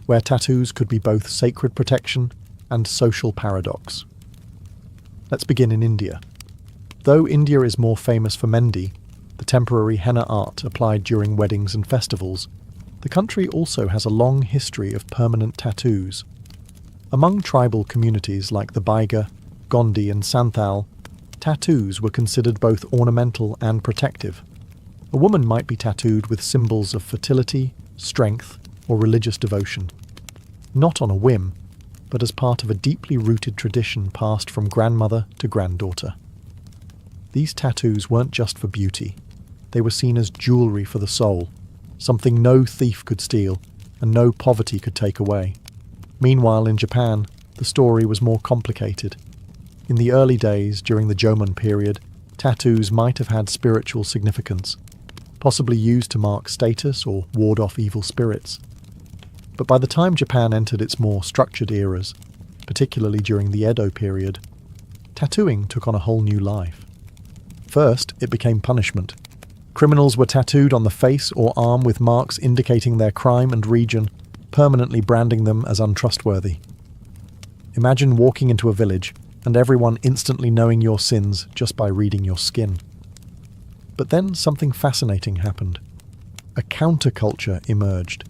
where tattoos could be both sacred protection and social paradox. Let's begin in India. Though India is more famous for Mendi, the temporary henna art applied during weddings and festivals, the country also has a long history of permanent tattoos. Among tribal communities like the Baiga, Gondi and Santhal, tattoos were considered both ornamental and protective. A woman might be tattooed with symbols of fertility, strength, or religious devotion. Not on a whim, but as part of a deeply rooted tradition passed from grandmother to granddaughter. These tattoos weren't just for beauty. They were seen as jewelry for the soul, something no thief could steal and no poverty could take away. Meanwhile, in Japan, the story was more complicated. In the early days, during the Jomon period, tattoos might have had spiritual significance, possibly used to mark status or ward off evil spirits. But by the time Japan entered its more structured eras, particularly during the Edo period, tattooing took on a whole new life. First, it became punishment. Criminals were tattooed on the face or arm with marks indicating their crime and region, permanently branding them as untrustworthy. Imagine walking into a village and everyone instantly knowing your sins just by reading your skin. But then something fascinating happened. A counterculture emerged.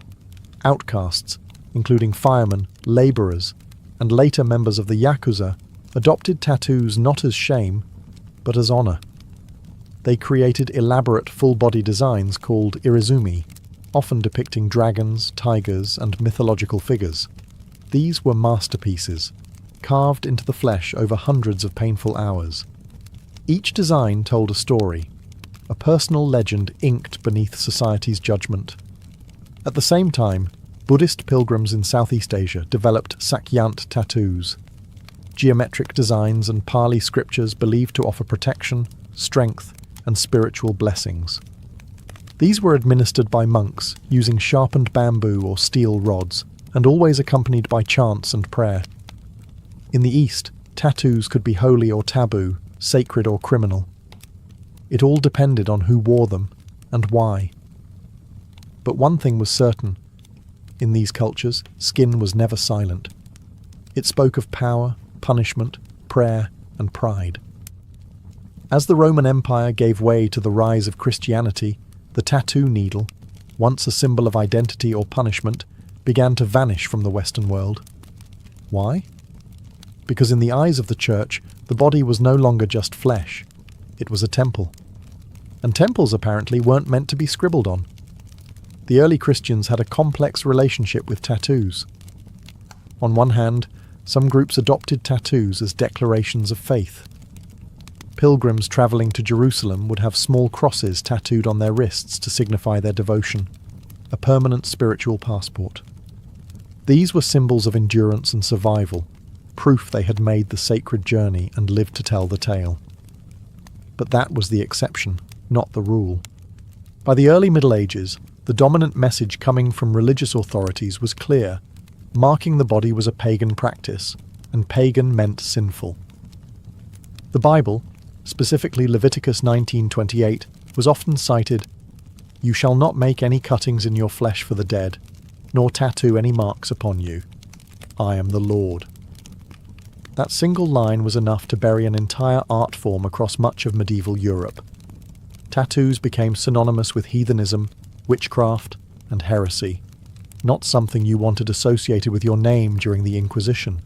Outcasts, including firemen, labourers, and later members of the Yakuza, adopted tattoos not as shame, but as honour. They created elaborate full-body designs called irizumi, often depicting dragons, tigers, and mythological figures. These were masterpieces, carved into the flesh over hundreds of painful hours. Each design told a story, a personal legend inked beneath society's judgment. At the same time, Buddhist pilgrims in Southeast Asia developed sakyant tattoos, geometric designs and Pali scriptures believed to offer protection, strength, and spiritual blessings. These were administered by monks using sharpened bamboo or steel rods, and always accompanied by chants and prayer. In the East, tattoos could be holy or taboo, sacred or criminal. It all depended on who wore them and why. But one thing was certain. In these cultures, skin was never silent. It spoke of power, punishment, prayer, and pride. As the Roman Empire gave way to the rise of Christianity, the tattoo needle, once a symbol of identity or punishment, began to vanish from the Western world. Why? Because in the eyes of the Church, the body was no longer just flesh. It was a temple. And temples apparently weren't meant to be scribbled on. The early Christians had a complex relationship with tattoos. On one hand, some groups adopted tattoos as declarations of faith. Pilgrims travelling to Jerusalem would have small crosses tattooed on their wrists to signify their devotion, a permanent spiritual passport. These were symbols of endurance and survival, proof they had made the sacred journey and lived to tell the tale. But that was the exception, not the rule. By the early Middle Ages, the dominant message coming from religious authorities was clear. Marking the body was a pagan practice, and pagan meant sinful. The Bible, specifically Leviticus 19:28, was often cited, "You shall not make any cuttings in your flesh for the dead, nor tattoo any marks upon you. I am the Lord." That single line was enough to bury an entire art form across much of medieval Europe. Tattoos became synonymous with heathenism, witchcraft, and heresy, not something you wanted associated with your name during the Inquisition.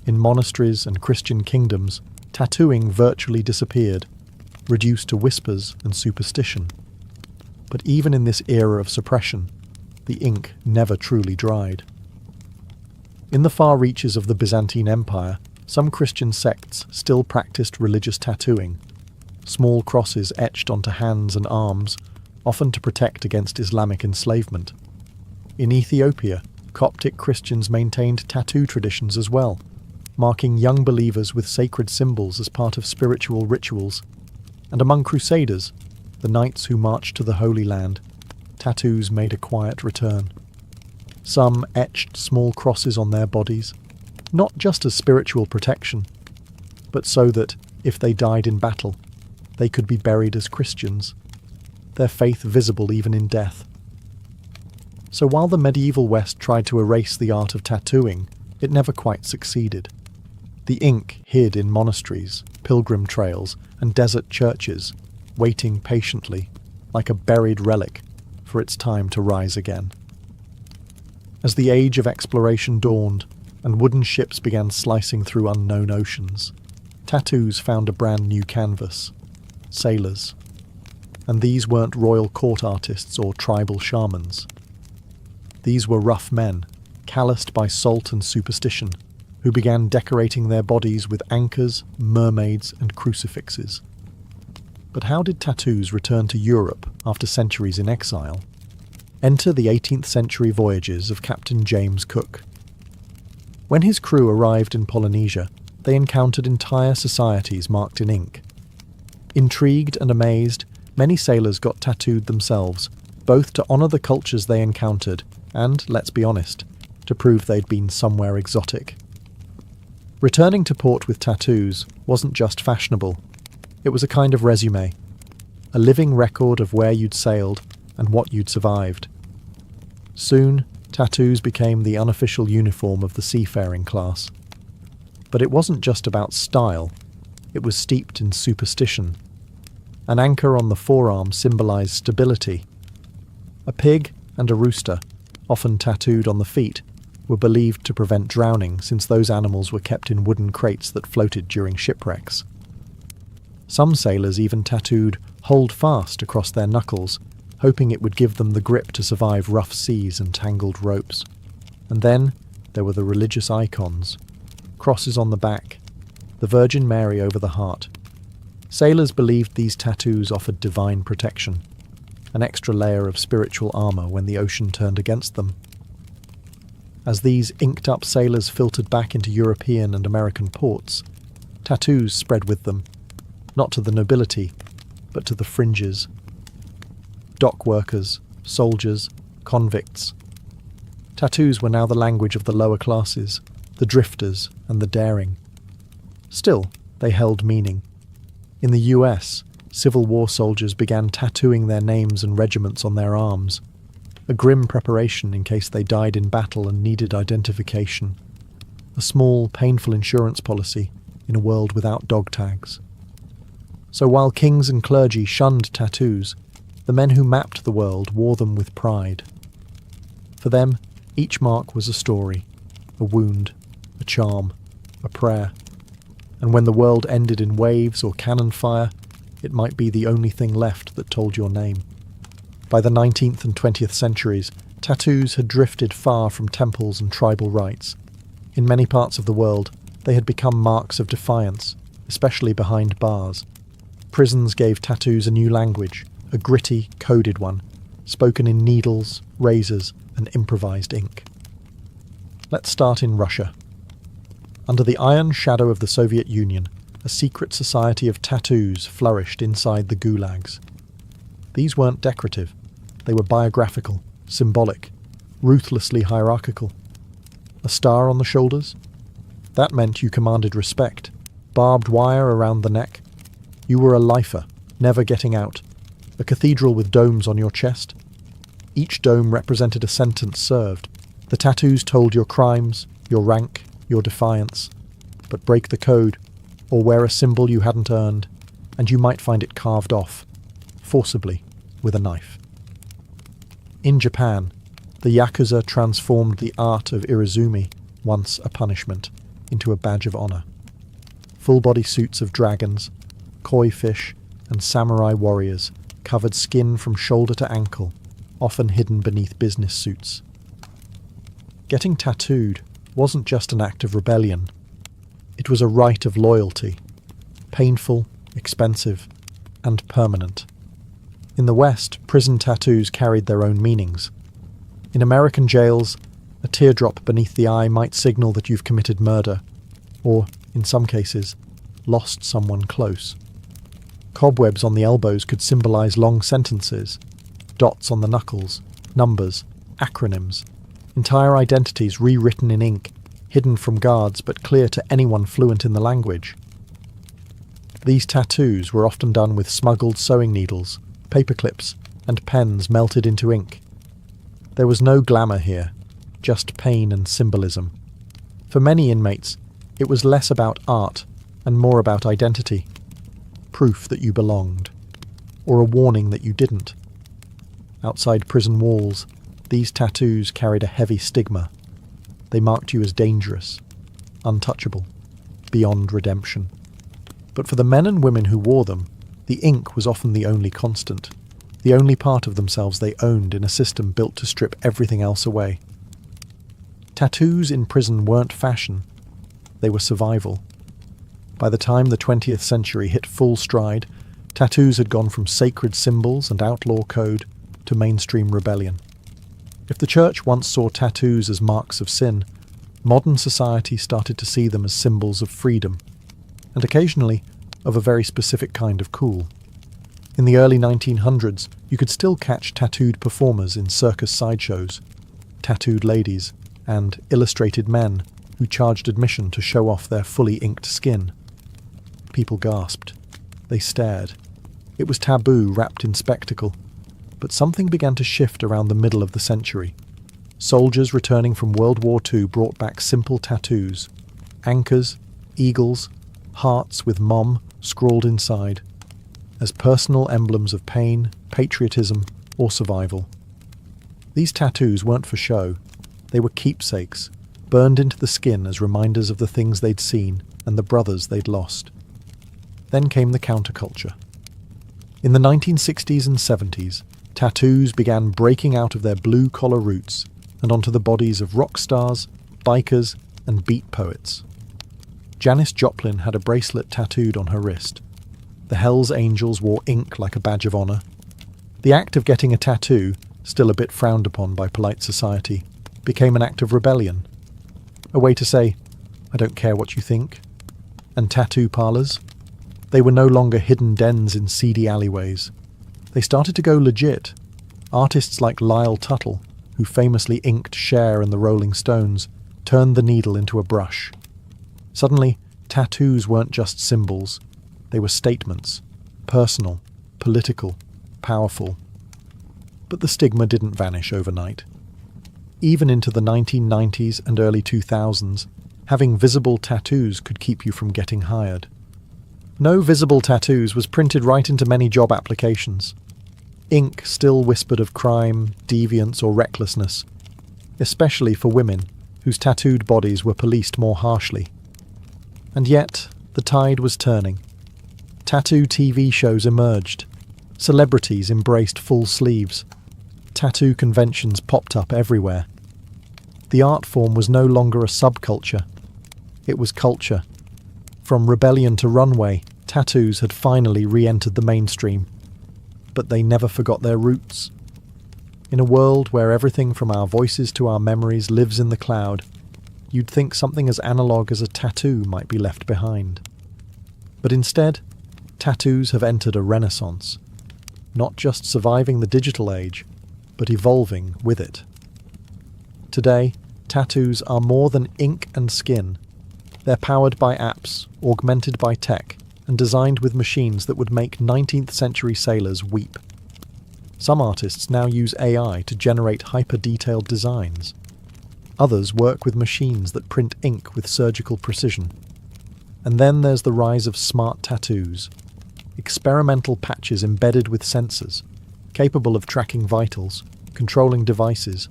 In monasteries and Christian kingdoms, tattooing virtually disappeared, reduced to whispers and superstition. But even in this era of suppression, the ink never truly dried. In the far reaches of the Byzantine Empire, some Christian sects still practiced religious tattooing, small crosses etched onto hands and arms, often to protect against Islamic enslavement. In Ethiopia, Coptic Christians maintained tattoo traditions as well, marking young believers with sacred symbols as part of spiritual rituals. And among crusaders, the knights who marched to the Holy Land, tattoos made a quiet return. Some etched small crosses on their bodies, not just as spiritual protection, but so that, if they died in battle, they could be buried as Christians, their faith visible even in death. So while the medieval West tried to erase the art of tattooing, it never quite succeeded. The ink hid in monasteries, pilgrim trails, and desert churches, waiting patiently, like a buried relic, for its time to rise again. As the age of exploration dawned, and wooden ships began slicing through unknown oceans, tattoos found a brand new canvas: sailors. And these weren't royal court artists or tribal shamans. These were rough men, calloused by salt and superstition, who began decorating their bodies with anchors, mermaids, and crucifixes. But how did tattoos return to Europe after centuries in exile? Enter the 18th century voyages of Captain James Cook. When his crew arrived in Polynesia, they encountered entire societies marked in ink. Intrigued and amazed, many sailors got tattooed themselves, both to honour the cultures they encountered and, let's be honest, to prove they'd been somewhere exotic. Returning to port with tattoos wasn't just fashionable. It was a kind of resume, a living record of where you'd sailed and what you'd survived. Soon, tattoos became the unofficial uniform of the seafaring class. But it wasn't just about style, it was steeped in superstition. An anchor on the forearm symbolised stability. A pig and a rooster, often tattooed on the feet, were believed to prevent drowning since those animals were kept in wooden crates that floated during shipwrecks. Some sailors even tattooed "Hold Fast" across their knuckles, hoping it would give them the grip to survive rough seas and tangled ropes. And then there were the religious icons: crosses on the back, the Virgin Mary over the heart. Sailors believed these tattoos offered divine protection, an extra layer of spiritual armour when the ocean turned against them. As these inked-up sailors filtered back into European and American ports, tattoos spread with them, not to the nobility, but to the fringes. Dock workers, soldiers, convicts. Tattoos were now the language of the lower classes, the drifters and the daring. Still, they held meaning. In the US, Civil War soldiers began tattooing their names and regiments on their arms, a grim preparation in case they died in battle and needed identification, a small, painful insurance policy in a world without dog tags. So while kings and clergy shunned tattoos, the men who mapped the world wore them with pride. For them, each mark was a story, a wound, a charm, a prayer. And when the world ended in waves or cannon fire, it might be the only thing left that told your name. By the 19th and 20th centuries, tattoos had drifted far from temples and tribal rites. In many parts of the world, they had become marks of defiance, especially behind bars. Prisons gave tattoos a new language, a gritty, coded one, spoken in needles, razors, and improvised ink. Let's start in Russia. Under the iron shadow of the Soviet Union, a secret society of tattoos flourished inside the gulags. These weren't decorative. They were biographical, symbolic, ruthlessly hierarchical. A star on the shoulders? That meant you commanded respect. Barbed wire around the neck? You were a lifer, never getting out. A cathedral with domes on your chest? Each dome represented a sentence served. The tattoos told your crimes, your rank, your defiance. But break the code, or wear a symbol you hadn't earned, and you might find it carved off, forcibly, with a knife. In Japan, the Yakuza transformed the art of irizumi, once a punishment, into a badge of honor. Full-body suits of dragons, koi fish, and samurai warriors covered skin from shoulder to ankle, often hidden beneath business suits. Getting tattooed wasn't just an act of rebellion. It was a rite of loyalty, painful, expensive, and permanent. In the West, prison tattoos carried their own meanings. In American jails, a teardrop beneath the eye might signal that you've committed murder, or, in some cases, lost someone close. Cobwebs on the elbows could symbolize long sentences, dots on the knuckles, numbers, acronyms, entire identities rewritten in ink, hidden from guards but clear to anyone fluent in the language. These tattoos were often done with smuggled sewing needles, paper clips, and pens melted into ink. There was no glamour here, just pain and symbolism. For many inmates, it was less about art and more about identity. Proof that you belonged, or a warning that you didn't. Outside prison walls, these tattoos carried a heavy stigma. They marked you as dangerous, untouchable, beyond redemption. But for the men and women who wore them, the ink was often the only constant, the only part of themselves they owned in a system built to strip everything else away. Tattoos in prison weren't fashion, they were survival. By the time the 20th century hit full stride, tattoos had gone from sacred symbols and outlaw code to mainstream rebellion. If the church once saw tattoos as marks of sin, modern society started to see them as symbols of freedom, and occasionally of a very specific kind of cool. In the early 1900s, you could still catch tattooed performers in circus sideshows, tattooed ladies, and illustrated men who charged admission to show off their fully inked skin. People gasped. They stared. It was taboo wrapped in spectacle. But something began to shift around the middle of the century. Soldiers returning from World War II brought back simple tattoos. Anchors, eagles, hearts with Mom scrawled inside, as personal emblems of pain, patriotism, or survival. These tattoos weren't for show. They were keepsakes, burned into the skin as reminders of the things they'd seen and the brothers they'd lost. Then came the counterculture. In the 1960s and 70s, tattoos began breaking out of their blue-collar roots and onto the bodies of rock stars, bikers, and beat poets. Janis Joplin had a bracelet tattooed on her wrist. The Hells Angels wore ink like a badge of honor. The act of getting a tattoo, still a bit frowned upon by polite society, became an act of rebellion. A way to say, I don't care what you think. And tattoo parlors? They were no longer hidden dens in seedy alleyways. They started to go legit. Artists like Lyle Tuttle, who famously inked Cher and the Rolling Stones, turned the needle into a brush. Suddenly, tattoos weren't just symbols. They were statements. Personal, political, powerful. But the stigma didn't vanish overnight. Even into the 1990s and early 2000s, having visible tattoos could keep you from getting hired. No visible tattoos was printed right into many job applications. Ink still whispered of crime, deviance, or recklessness, especially for women, whose tattooed bodies were policed more harshly. And yet, the tide was turning. Tattoo TV shows emerged. Celebrities embraced full sleeves. Tattoo conventions popped up everywhere. The art form was no longer a subculture. It was culture. From rebellion to runway, tattoos had finally re-entered the mainstream. But they never forgot their roots. In a world where everything from our voices to our memories lives in the cloud, you'd think something as analog as a tattoo might be left behind. But instead, tattoos have entered a renaissance, not just surviving the digital age, but evolving with it. Today, tattoos are more than ink and skin. They're powered by apps, augmented by tech, and designed with machines that would make 19th century sailors weep. Some artists now use AI to generate hyper-detailed designs. Others work with machines that print ink with surgical precision. And then there's the rise of smart tattoos, experimental patches embedded with sensors, capable of tracking vitals, controlling devices,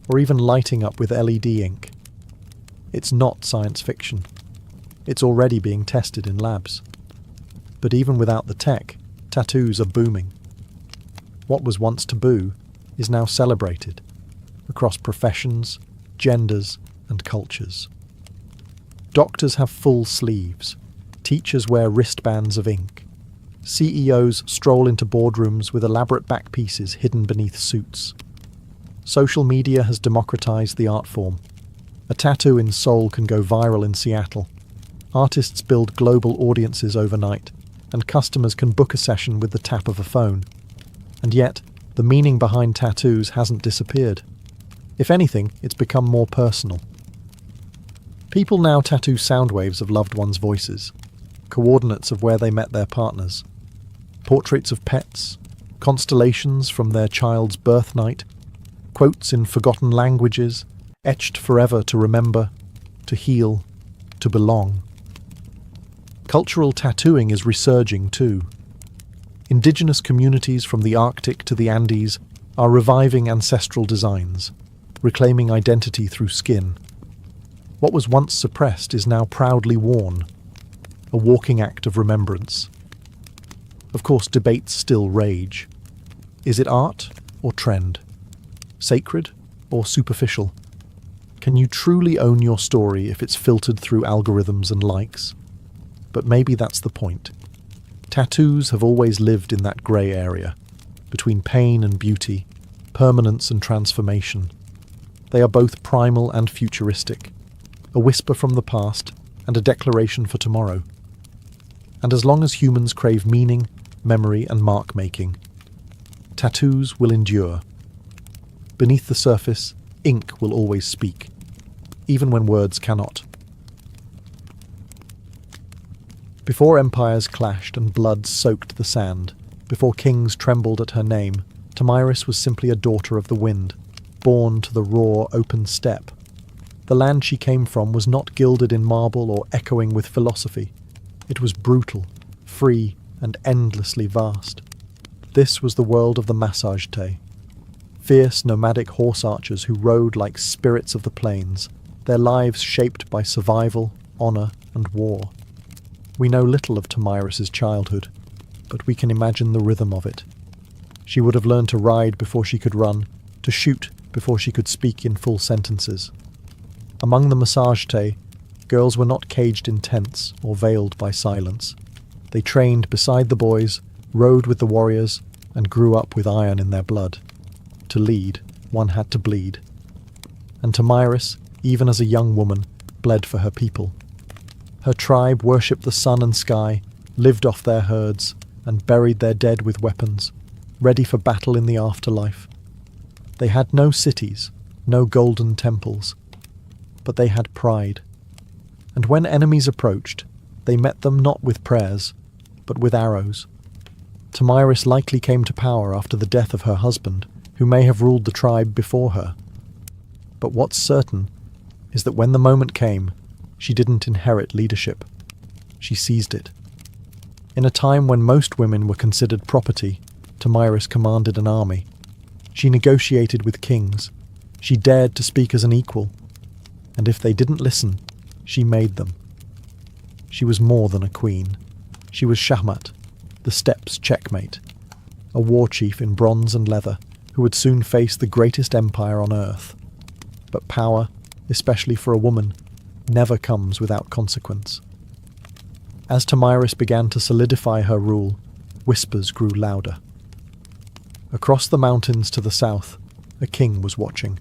or even lighting up with LED ink. It's not science fiction. It's already being tested in labs. But even without the tech, tattoos are booming. What was once taboo is now celebrated across professions, genders, and cultures. Doctors have full sleeves. Teachers wear wristbands of ink. CEOs stroll into boardrooms with elaborate back pieces hidden beneath suits. Social media has democratized the art form. A tattoo in Seoul can go viral in Seattle. Artists build global audiences overnight, and customers can book a session with the tap of a phone. And yet, the meaning behind tattoos hasn't disappeared. If anything, it's become more personal. People now tattoo sound waves of loved ones' voices, coordinates of where they met their partners, portraits of pets, constellations from their child's birth night, quotes in forgotten languages, etched forever to remember, to heal, to belong. Cultural tattooing is resurging too. Indigenous communities from the Arctic to the Andes are reviving ancestral designs, reclaiming identity through skin. What was once suppressed is now proudly worn, a walking act of remembrance. Of course, debates still rage. Is it art or trend? Sacred or superficial? Can you truly own your story if it's filtered through algorithms and likes? But maybe that's the point. Tattoos have always lived in that grey area, between pain and beauty, permanence and transformation. They are both primal and futuristic, a whisper from the past and a declaration for tomorrow. And as long as humans crave meaning, memory and mark-making, tattoos will endure. Beneath the surface, ink will always speak, even when words cannot. Before empires clashed and blood soaked the sand, before kings trembled at her name, Tomyris was simply a daughter of the wind, born to the raw, open steppe. The land she came from was not gilded in marble or echoing with philosophy. It was brutal, free, and endlessly vast. This was the world of the Massagetae, fierce nomadic horse archers who rode like spirits of the plains, their lives shaped by survival, honour, and war. We know little of Tomyris's childhood, but we can imagine the rhythm of it. She would have learned to ride before she could run, to shoot before she could speak in full sentences. Among the Massagetae, Girls were not caged in tents or veiled by silence. They trained beside the boys, rode with the warriors, and grew up with iron in their blood. To lead, one had to bleed. And Tomyris, even as a young woman, bled for her people. Her tribe worshipped the sun and sky, lived off their herds, and buried their dead with weapons, ready for battle in the afterlife. They had no cities, no golden temples, but they had pride. And when enemies approached, they met them not with prayers, but with arrows. Tomyris likely came to power after the death of her husband, who may have ruled the tribe before her. But what's certain is that when the moment came, she didn't inherit leadership. She seized it. In a time when most women were considered property, Tomyris commanded an army. She negotiated with kings. She dared to speak as an equal. And if they didn't listen, she made them. She was more than a queen. She was Shahmat, the steppes' checkmate, a war chief in bronze and leather who would soon face the greatest empire on earth. But power, especially for a woman, never comes without consequence. As Tomyris began to solidify her rule, whispers grew louder. Across the mountains to the south, a king was watching.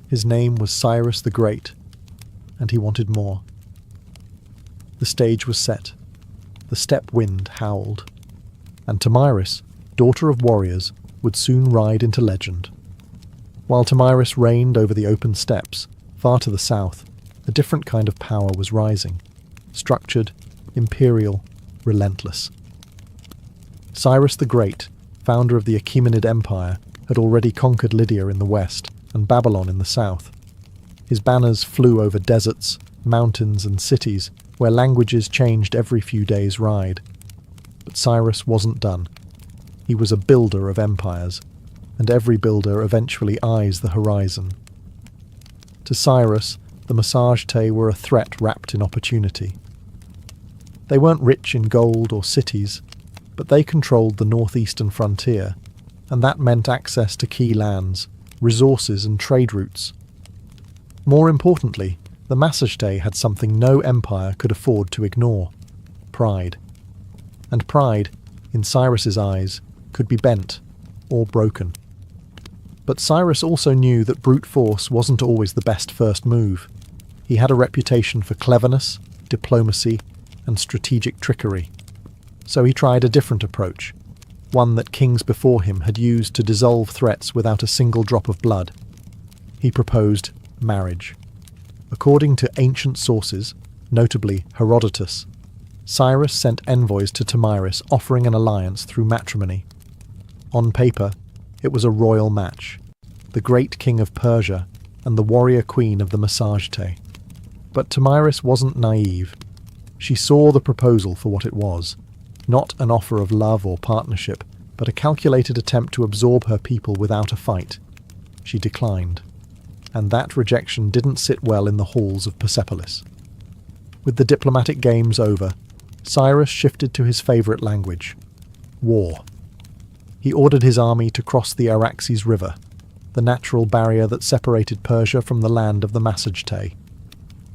His name was Cyrus the Great, and he wanted more. The stage was set. The steppe wind howled. And Tomyris, daughter of warriors, would soon ride into legend. While Tomyris reigned over the open steppes, far to the south, a different kind of power was rising. Structured, imperial, relentless. Cyrus the Great, founder of the Achaemenid Empire, had already conquered Lydia in the west and Babylon in the south. His banners flew over deserts, mountains and cities where languages changed every few days' ride. But Cyrus wasn't done. He was a builder of empires, and every builder eventually eyes the horizon. To Cyrus, the Massagetæ were a threat wrapped in opportunity. They weren't rich in gold or cities, but they controlled the northeastern frontier, and that meant access to key lands, resources and trade routes. More importantly, the Massagetæ had something no empire could afford to ignore: pride. And pride, in Cyrus's eyes, could be bent or broken. But Cyrus also knew that brute force wasn't always the best first move. He had a reputation for cleverness, diplomacy, and strategic trickery. So he tried a different approach, one that kings before him had used to dissolve threats without a single drop of blood. He proposed marriage. According to ancient sources, notably Herodotus, Cyrus sent envoys to Tomyris offering an alliance through matrimony. On paper, it was a royal match, the great king of Persia and the warrior queen of the Massagetæ. But Tomyris wasn't naive. She saw the proposal for what it was, not an offer of love or partnership, but a calculated attempt to absorb her people without a fight. She declined, and that rejection didn't sit well in the halls of Persepolis. With the diplomatic games over, Cyrus shifted to his favourite language: war. He ordered his army to cross the Araxes River, the natural barrier that separated Persia from the land of the Massagetæ.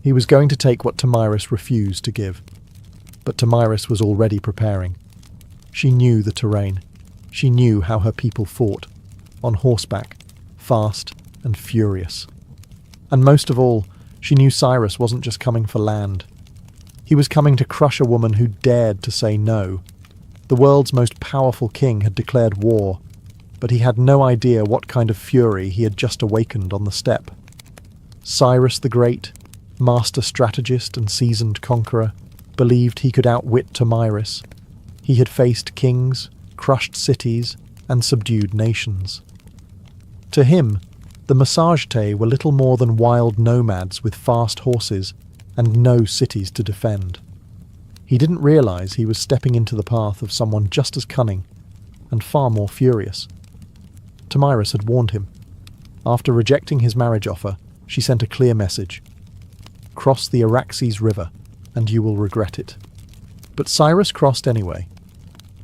He was going to take what Tomyris refused to give. But Tomyris was already preparing. She knew the terrain. She knew how her people fought, on horseback, fast and furious. And most of all, she knew Cyrus wasn't just coming for land. He was coming to crush a woman who dared to say no. The world's most powerful king had declared war, but he had no idea what kind of fury he had just awakened on the steppe. Cyrus the Great, master strategist and seasoned conqueror, believed he could outwit Tomyris. He had faced kings, crushed cities, and subdued nations. To him, the Massagetæ were little more than wild nomads with fast horses and no cities to defend. He didn't realize he was stepping into the path of someone just as cunning and far more furious. Tomyris had warned him. After rejecting his marriage offer, she sent a clear message: cross the Araxes River, and you will regret it. But Cyrus crossed anyway,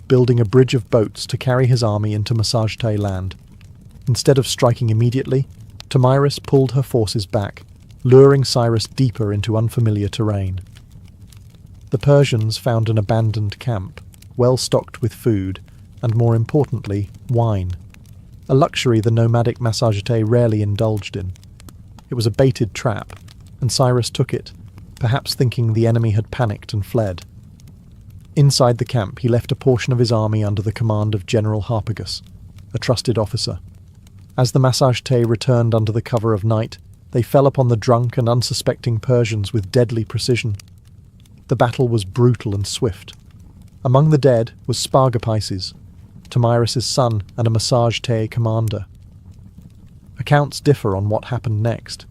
building a bridge of boats to carry his army into Massagetæ land. Instead of striking immediately, Tomyris pulled her forces back, luring Cyrus deeper into unfamiliar terrain. The Persians found an abandoned camp, well stocked with food, and more importantly, wine, a luxury the nomadic Massagete rarely indulged in. It was a baited trap, and Cyrus took it, perhaps thinking the enemy had panicked and fled. Inside the camp, he left a portion of his army under the command of General Harpagus, a trusted officer. As the Massagete returned under the cover of night, they fell upon the drunk and unsuspecting Persians with deadly precision. The battle was brutal and swift. Among the dead was Spargapaises, Tomyris' son and a Massagete commander. Accounts differ on what happened next.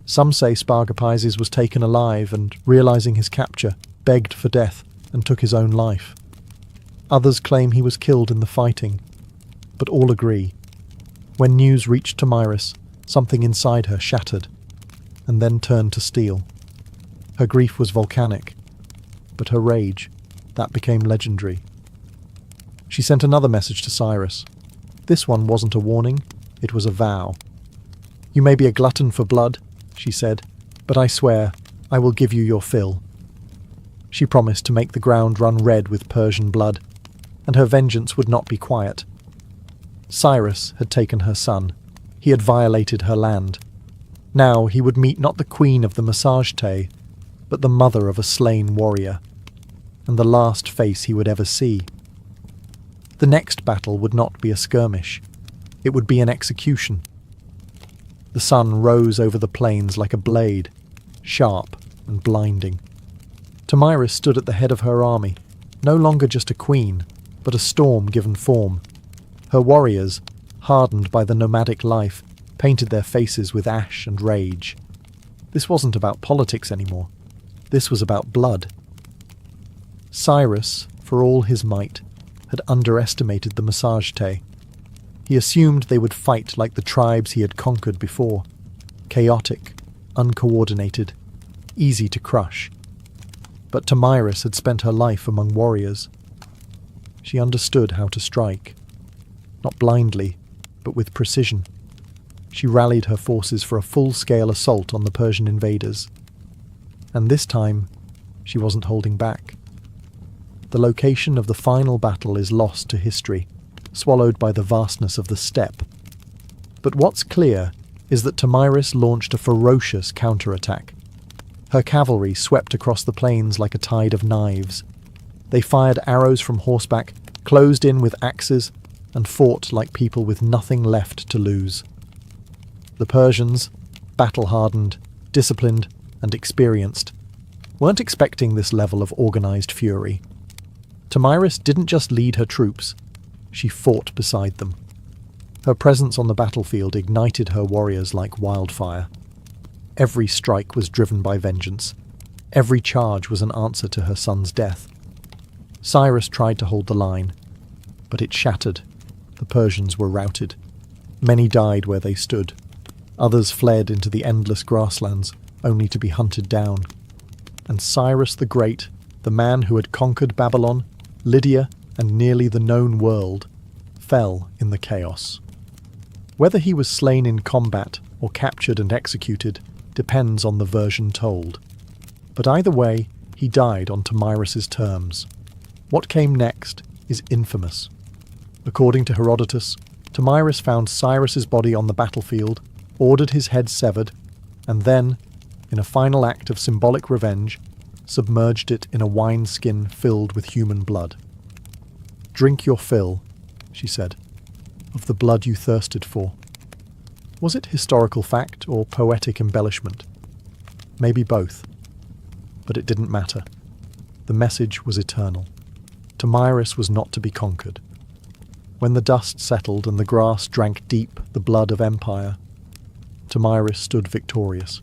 Some say Spargapaises was taken alive and, realizing his capture, begged for death and took his own life. Others claim he was killed in the fighting, but all agree. When news reached Tomyris, something inside her shattered, and then turned to steel. Her grief was volcanic, but her rage, that became legendary. She sent another message to Cyrus. This one wasn't a warning, it was a vow. "You may be a glutton for blood," she said, "but I swear I will give you your fill." She promised to make the ground run red with Persian blood, and her vengeance would not be quiet. Cyrus had taken her son. He had violated her land. Now he would meet not the queen of the Massagete, but the mother of a slain warrior, and the last face he would ever see. The next battle would not be a skirmish. It would be an execution. The sun rose over the plains like a blade, sharp and blinding. Tomyris stood at the head of her army, no longer just a queen, but a storm given form. Her warriors, hardened by the nomadic life, painted their faces with ash and rage. This wasn't about politics anymore. This was about blood. Cyrus, for all his might, had underestimated the Massagete. He assumed they would fight like the tribes he had conquered before, chaotic, uncoordinated, easy to crush. But Tomyris had spent her life among warriors. She understood how to strike. Not blindly, but with precision. She rallied her forces for a full-scale assault on the Persian invaders. And this time, she wasn't holding back. The location of the final battle is lost to history, swallowed by the vastness of the steppe. But what's clear is that Tomyris launched a ferocious counterattack. Her cavalry swept across the plains like a tide of knives. They fired arrows from horseback, closed in with axes, and fought like people with nothing left to lose. The Persians, battle-hardened, disciplined, and experienced, weren't expecting this level of organized fury. Tomyris didn't just lead her troops, she fought beside them. Her presence on the battlefield ignited her warriors like wildfire. Every strike was driven by vengeance. Every charge was an answer to her son's death. Cyrus tried to hold the line, but it shattered. The Persians were routed. Many died where they stood. Others fled into the endless grasslands, only to be hunted down. And Cyrus the Great, the man who had conquered Babylon, Lydia, and nearly the known world, fell in the chaos. Whether he was slain in combat or captured and executed depends on the version told. But either way, he died on Tomyris' terms. What came next is infamous. According to Herodotus, Tomyris found Cyrus's body on the battlefield, ordered his head severed, and then, in a final act of symbolic revenge, submerged it in a wineskin filled with human blood. "Drink your fill," she said, "of the blood you thirsted for." Was it historical fact or poetic embellishment? Maybe both. But it didn't matter. The message was eternal. Tomyris was not to be conquered. When the dust settled and the grass drank deep the blood of empire, Tomyris stood victorious.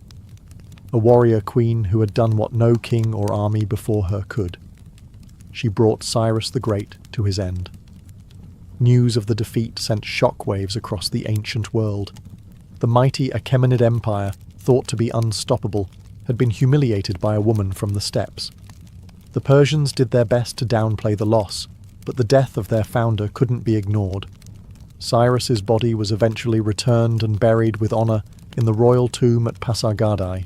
A warrior queen who had done what no king or army before her could. She brought Cyrus the Great to his end. News of the defeat sent shockwaves across the ancient world. The mighty Achaemenid Empire, thought to be unstoppable, had been humiliated by a woman from the steppes. The Persians did their best to downplay the loss, but the death of their founder couldn't be ignored. Cyrus's body was eventually returned and buried with honor in the royal tomb at Pasargadae.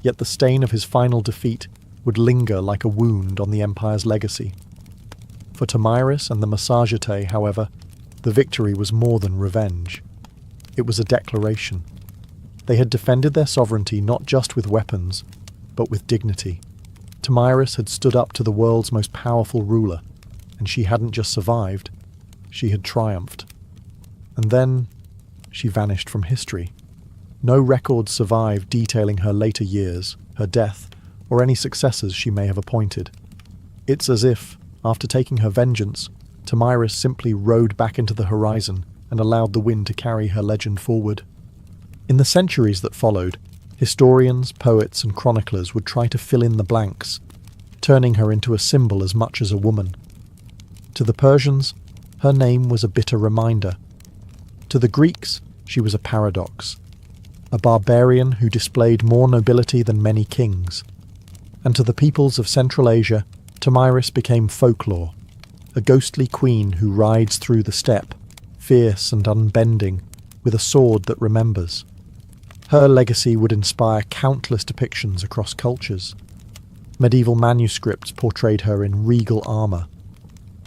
Yet the stain of his final defeat would linger like a wound on the empire's legacy. For Tomyris and the Massagetei, however, the victory was more than revenge. It was a declaration. They had defended their sovereignty not just with weapons, but with dignity. Tomyris had stood up to the world's most powerful ruler, and she hadn't just survived, she had triumphed. And then she vanished from history. No records survive detailing her later years, her death, or any successors she may have appointed. It's as if, after taking her vengeance, Tomyris simply rode back into the horizon and allowed the wind to carry her legend forward. In the centuries that followed, historians, poets, and chroniclers would try to fill in the blanks, turning her into a symbol as much as a woman. To the Persians, her name was a bitter reminder. To the Greeks, she was a paradox, a barbarian who displayed more nobility than many kings. And to the peoples of Central Asia, Tomyris became folklore, a ghostly queen who rides through the steppe, fierce and unbending, with a sword that remembers. Her legacy would inspire countless depictions across cultures. Medieval manuscripts portrayed her in regal armour.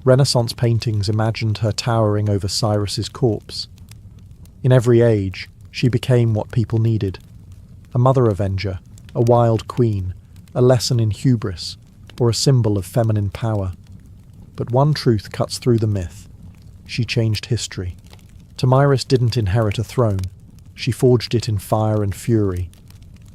Renaissance paintings imagined her towering over Cyrus's corpse. In every age, she became what people needed: a mother avenger, a wild queen, a lesson in hubris, or a symbol of feminine power. But one truth cuts through the myth. She changed history. Tomyris didn't inherit a throne. She forged it in fire and fury.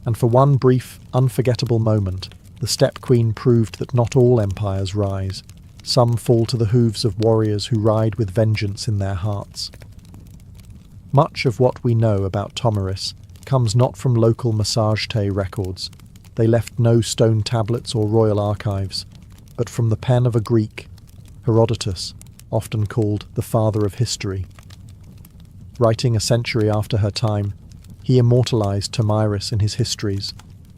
And for one brief, unforgettable moment, the Steppe Queen proved that not all empires rise. Some fall to the hooves of warriors who ride with vengeance in their hearts. Much of what we know about Tomyris comes not from local Massagetei records. They left no stone tablets or royal archives, but from the pen of a Greek, Herodotus, often called the father of history. Writing a century after her time, he immortalized Tomyris in his histories,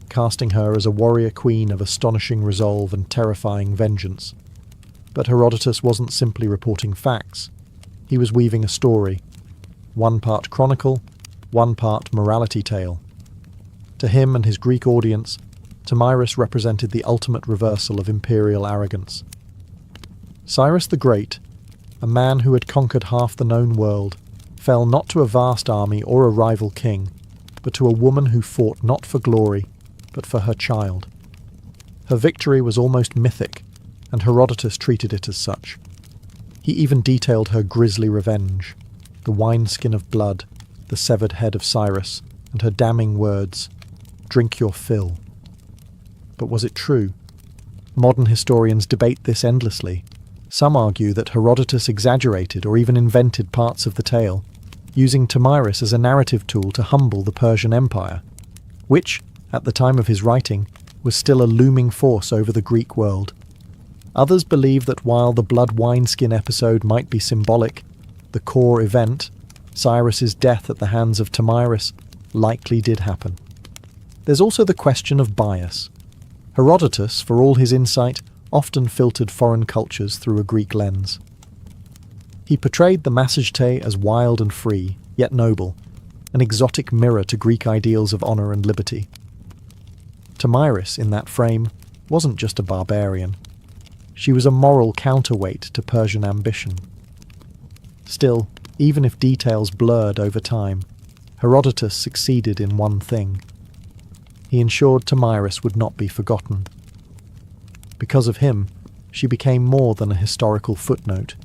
casting her as a warrior queen of astonishing resolve and terrifying vengeance. But Herodotus wasn't simply reporting facts. He was weaving a story, one part chronicle, one part morality tale. To him and his Greek audience, Tomyris represented the ultimate reversal of imperial arrogance. Cyrus the Great, a man who had conquered half the known world, fell not to a vast army or a rival king, but to a woman who fought not for glory, but for her child. Her victory was almost mythic, and Herodotus treated it as such. He even detailed her grisly revenge: the wineskin of blood, the severed head of Cyrus, and her damning words, "Drink your fill." But was it true? Modern historians debate this endlessly. Some argue that Herodotus exaggerated or even invented parts of the tale, using Tomyris as a narrative tool to humble the Persian Empire, which, at the time of his writing, was still a looming force over the Greek world. Others believe that while the blood wineskin episode might be symbolic, the core event, Cyrus's death at the hands of Tomyris, likely did happen. There's also the question of bias. Herodotus, for all his insight, often filtered foreign cultures through a Greek lens. He portrayed the Massagetei as wild and free, yet noble, an exotic mirror to Greek ideals of honour and liberty. Tomyris, in that frame, wasn't just a barbarian. She was a moral counterweight to Persian ambition. Still, even if details blurred over time, Herodotus succeeded in one thing. He ensured Tomyris would not be forgotten. Because of him, she became more than a historical footnote.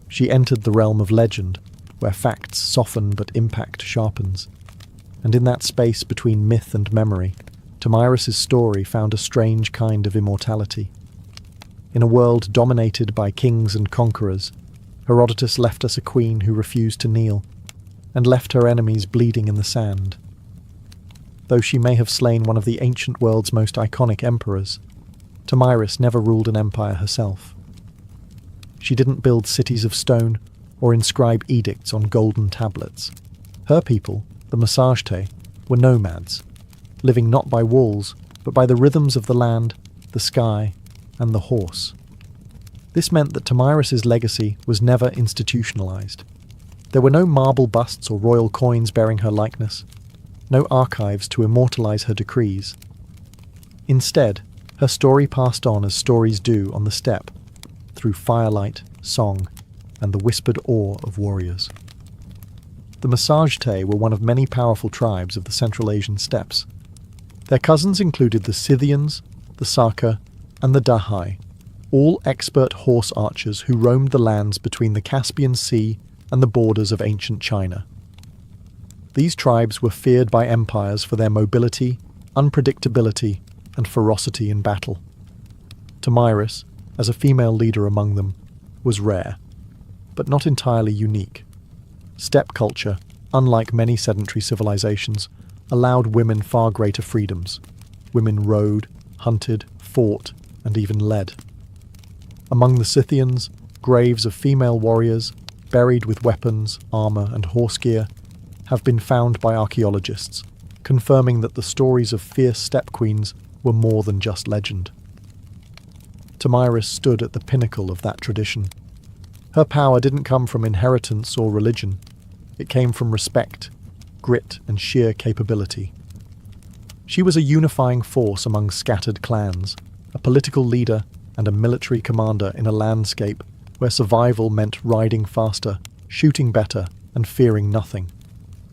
She entered the realm of legend, where facts soften but impact sharpens. And in that space between myth and memory, Tomyris's story found a strange kind of immortality. In a world dominated by kings and conquerors, Herodotus left us a queen who refused to kneel, and left her enemies bleeding in the sand. Though she may have slain one of the ancient world's most iconic emperors, Tomyris never ruled an empire herself. She didn't build cities of stone or inscribe edicts on golden tablets. Her people, the Massagetei, were nomads, living not by walls, but by the rhythms of the land, the sky, and the horse. This meant that Tomyris's legacy was never institutionalized. There were no marble busts or royal coins bearing her likeness, no archives to immortalize her decrees. Instead, her story passed on as stories do on the steppe, through firelight, song, and the whispered awe of warriors. The Massagetæ were one of many powerful tribes of the Central Asian steppes. Their cousins included the Scythians, the Saka, and the Dahai, all expert horse archers who roamed the lands between the Caspian Sea and the borders of ancient China. These tribes were feared by empires for their mobility, unpredictability, and ferocity in battle. Tomyris, as a female leader among them, was rare, but not entirely unique. Steppe culture, unlike many sedentary civilizations, allowed women far greater freedoms. Women rode, hunted, fought, and even led. Among the Scythians, graves of female warriors, buried with weapons, armor, and horse gear, have been found by archaeologists, confirming that the stories of fierce steppe queens were more than just legend. Tomyris stood at the pinnacle of that tradition. Her power didn't come from inheritance or religion. It came from respect, grit, and sheer capability. She was a unifying force among scattered clans, a political leader and a military commander in a landscape where survival meant riding faster, shooting better, and fearing nothing.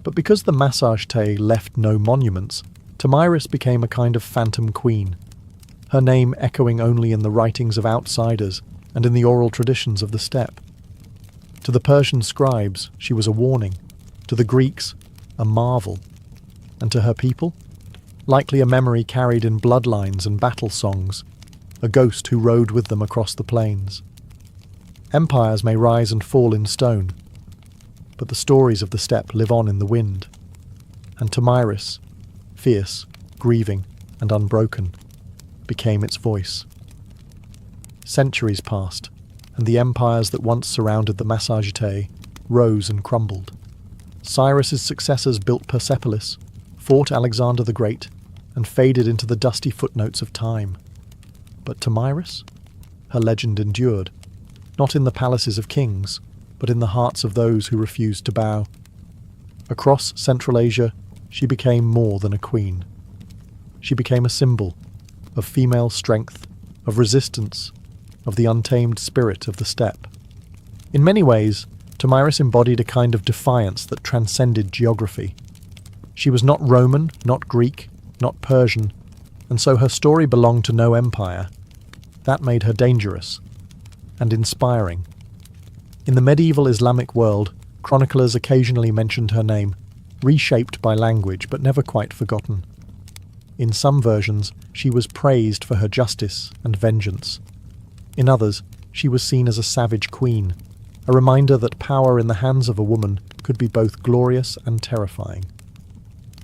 But because the Massagetæ left no monuments, Tomyris became a kind of phantom queen, her name echoing only in the writings of outsiders and in the oral traditions of the steppe. To the Persian scribes, she was a warning. To the Greeks, a marvel. And to her people, likely a memory carried in bloodlines and battle songs, a ghost who rode with them across the plains. Empires may rise and fall in stone, but the stories of the steppe live on in the wind. And Tomyris, fierce, grieving, and unbroken, became its voice. Centuries passed, and the empires that once surrounded the Massagetæ rose and crumbled. Cyrus's successors built Persepolis, fought Alexander the Great, and faded into the dusty footnotes of time. But Tomyris? Her legend endured, not in the palaces of kings, but in the hearts of those who refused to bow. Across Central Asia, she became more than a queen. She became a symbol of female strength, of resistance, of the untamed spirit of the steppe. In many ways, Tomyris embodied a kind of defiance that transcended geography. She was not Roman, not Greek, not Persian, and so her story belonged to no empire. That made her dangerous and inspiring. In the medieval Islamic world, chroniclers occasionally mentioned her name, reshaped by language but never quite forgotten. In some versions, she was praised for her justice and vengeance. In others, she was seen as a savage queen, a reminder that power in the hands of a woman could be both glorious and terrifying.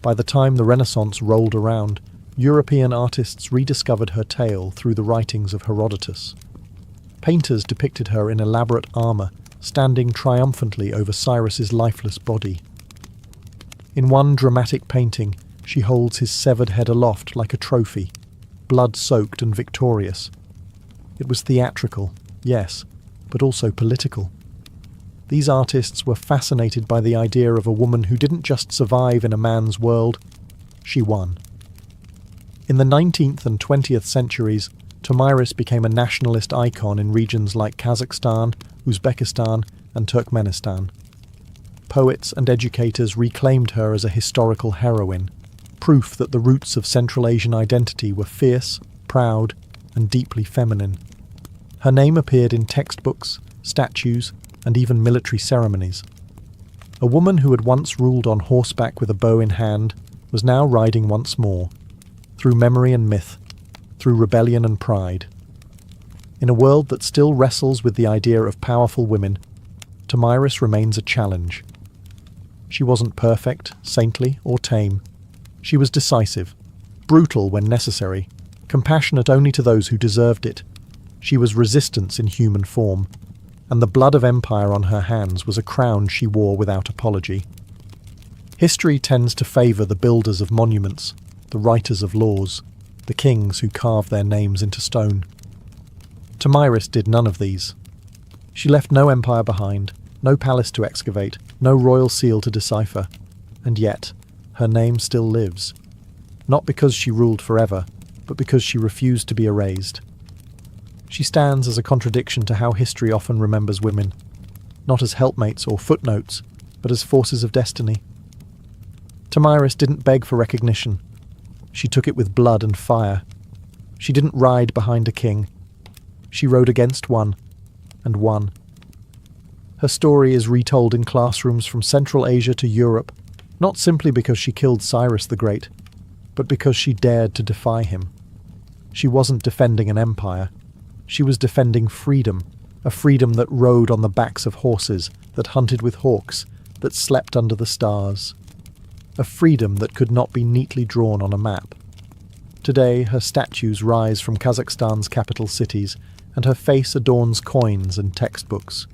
By the time the Renaissance rolled around, European artists rediscovered her tale through the writings of Herodotus. Painters depicted her in elaborate armor, standing triumphantly over Cyrus's lifeless body. In one dramatic painting, she holds his severed head aloft like a trophy, blood-soaked and victorious. It was theatrical, yes, but also political. These artists were fascinated by the idea of a woman who didn't just survive in a man's world, she won. In the 19th and 20th centuries, Tomyris became a nationalist icon in regions like Kazakhstan, Uzbekistan, and Turkmenistan. Poets and educators reclaimed her as a historical heroine, proof that the roots of Central Asian identity were fierce, proud, and deeply feminine. Her name appeared in textbooks, statues, and even military ceremonies. A woman who had once ruled on horseback with a bow in hand was now riding once more, through memory and myth, through rebellion and pride. In a world that still wrestles with the idea of powerful women, Tomyris remains a challenge. She wasn't perfect, saintly, or tame. She was decisive, brutal when necessary, compassionate only to those who deserved it. She was resistance in human form, and the blood of empire on her hands was a crown she wore without apology. History tends to favour the builders of monuments, the writers of laws, the kings who carve their names into stone. Tomyris did none of these. She left no empire behind, no palace to excavate, no royal seal to decipher. And yet, her name still lives. Not because she ruled forever, but because she refused to be erased. She stands as a contradiction to how history often remembers women, not as helpmates or footnotes, but as forces of destiny. Tomyris didn't beg for recognition. She took it with blood and fire. She didn't ride behind a king. She rode against one, and won. Her story is retold in classrooms from Central Asia to Europe, not simply because she killed Cyrus the Great, but because she dared to defy him. She wasn't defending an empire. She was defending freedom, a freedom that rode on the backs of horses, that hunted with hawks, that slept under the stars. A freedom that could not be neatly drawn on a map. Today, her statues rise from Kazakhstan's capital cities, and her face adorns coins and textbooks.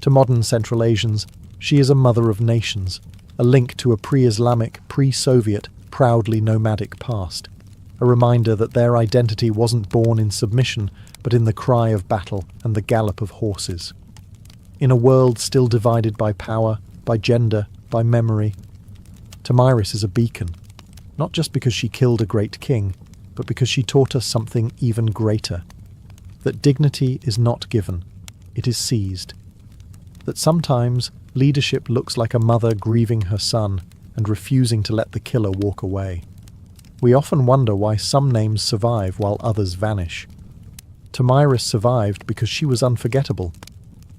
To modern Central Asians, she is a mother of nations, a link to a pre-Islamic, pre-Soviet, proudly nomadic past, a reminder that their identity wasn't born in submission, but in the cry of battle and the gallop of horses. In a world still divided by power, by gender, by memory, Tomyris is a beacon, not just because she killed a great king, but because she taught us something even greater. That dignity is not given, it is seized. That sometimes leadership looks like a mother grieving her son and refusing to let the killer walk away. We often wonder why some names survive while others vanish. Tomyris survived because she was unforgettable.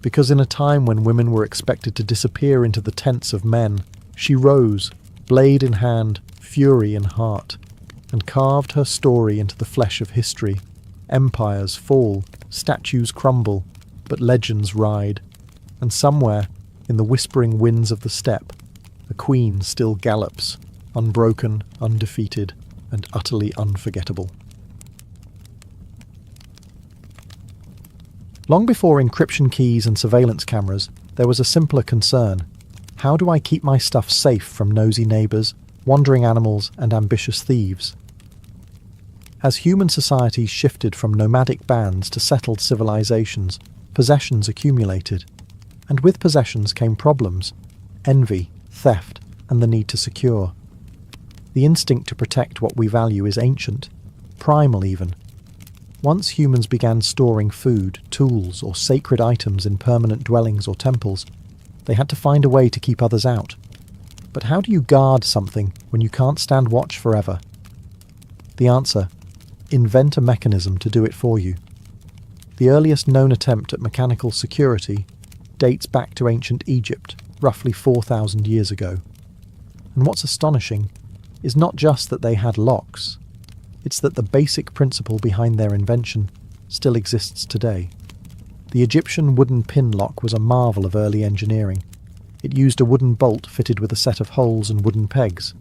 Because in a time when women were expected to disappear into the tents of men, she rose, blade in hand, fury in heart, and carved her story into the flesh of history. Empires fall, statues crumble, but legends ride. And somewhere, in the whispering winds of the steppe, a queen still gallops, unbroken, undefeated, and utterly unforgettable. Long before encryption keys and surveillance cameras, there was a simpler concern. How do I keep my stuff safe from nosy neighbours, wandering animals, and ambitious thieves? As human society shifted from nomadic bands to settled civilizations, possessions accumulated. And with possessions came problems, envy, theft, and the need to secure. The instinct to protect what we value is ancient, primal even. Once humans began storing food, tools, or sacred items in permanent dwellings or temples, they had to find a way to keep others out. But how do you guard something when you can't stand watch forever? The answer: invent a mechanism to do it for you. The earliest known attempt at mechanical security dates back to ancient Egypt, roughly 4,000 years ago. And what's astonishing is not just that they had locks, it's that the basic principle behind their invention still exists today. The Egyptian wooden pin lock was a marvel of early engineering. It used a wooden bolt fitted with a set of holes and wooden pegs.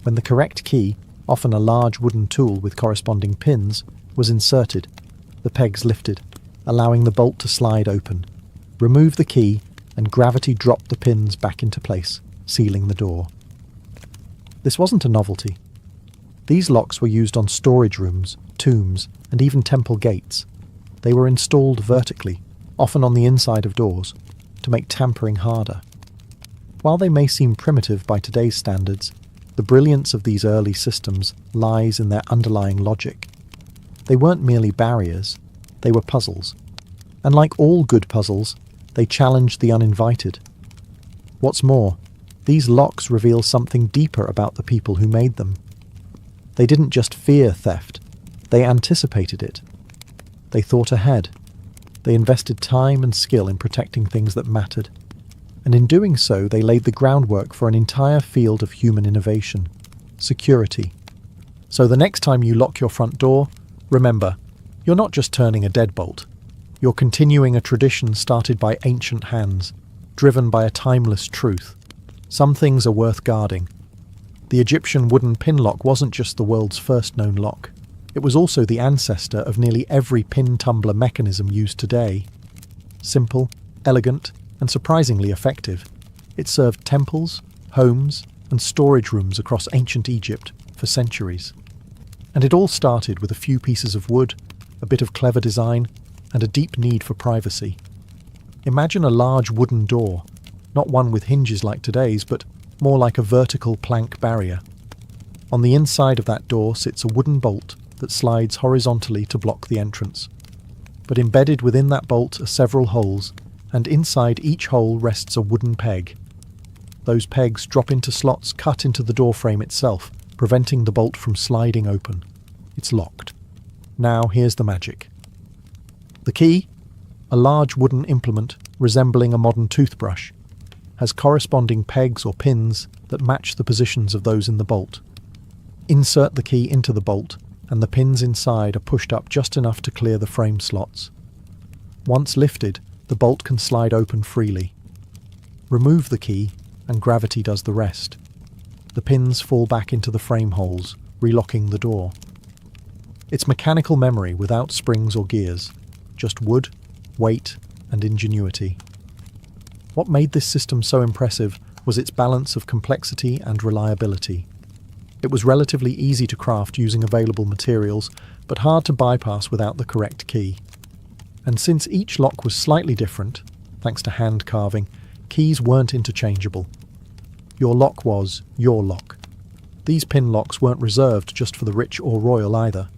When the correct key, often a large wooden tool with corresponding pins, was inserted, the pegs lifted, allowing the bolt to slide open. Remove the key, and gravity dropped the pins back into place, sealing the door. This wasn't a novelty. These locks were used on storage rooms, tombs, and even temple gates. They were installed vertically, often on the inside of doors, to make tampering harder. While they may seem primitive by today's standards, the brilliance of these early systems lies in their underlying logic. They weren't merely barriers, they were puzzles. And like all good puzzles, they challenged the uninvited. What's more, these locks reveal something deeper about the people who made them. They didn't just fear theft, they anticipated it. They thought ahead. They invested time and skill in protecting things that mattered. And in doing so, they laid the groundwork for an entire field of human innovation: security. So the next time you lock your front door, remember, you're not just turning a deadbolt. You're continuing a tradition started by ancient hands, driven by a timeless truth. Some things are worth guarding. The Egyptian wooden pin lock wasn't just the world's first known lock. It was also the ancestor of nearly every pin tumbler mechanism used today. Simple, elegant, and surprisingly effective, it served temples, homes, and storage rooms across ancient Egypt for centuries. And it all started with a few pieces of wood, a bit of clever design, and a deep need for privacy. Imagine a large wooden door, not one with hinges like today's, but more like a vertical plank barrier. On the inside of that door sits a wooden bolt that slides horizontally to block the entrance. But embedded within that bolt are several holes, and inside each hole rests a wooden peg. Those pegs drop into slots cut into the door frame itself, preventing the bolt from sliding open. It's locked. Now here's the magic. The key, a large wooden implement resembling a modern toothbrush, has corresponding pegs or pins that match the positions of those in the bolt. Insert the key into the bolt, and the pins inside are pushed up just enough to clear the frame slots. Once lifted, the bolt can slide open freely. Remove the key, and gravity does the rest. The pins fall back into the frame holes, relocking the door. It's mechanical memory without springs or gears, just wood, weight, and ingenuity. What made this system so impressive was its balance of complexity and reliability. It was relatively easy to craft using available materials, but hard to bypass without the correct key. And since each lock was slightly different, thanks to hand carving, keys weren't interchangeable. Your lock was your lock. These pin locks weren't reserved just for the rich or royal either.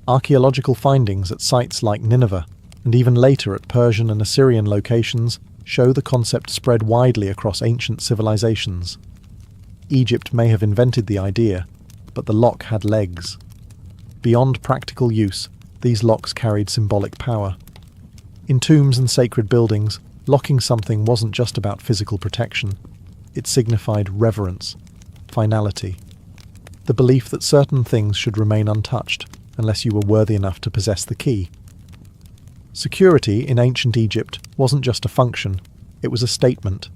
Archaeological findings at sites like Nineveh, and even later at Persian and Assyrian locations, show the concept spread widely across ancient civilizations. Egypt may have invented the idea, but the lock had legs. Beyond practical use, these locks carried symbolic power. In tombs and sacred buildings, locking something wasn't just about physical protection. It signified reverence, finality, the belief that certain things should remain untouched unless you were worthy enough to possess the key. Security in ancient Egypt wasn't just a function, it was a statement.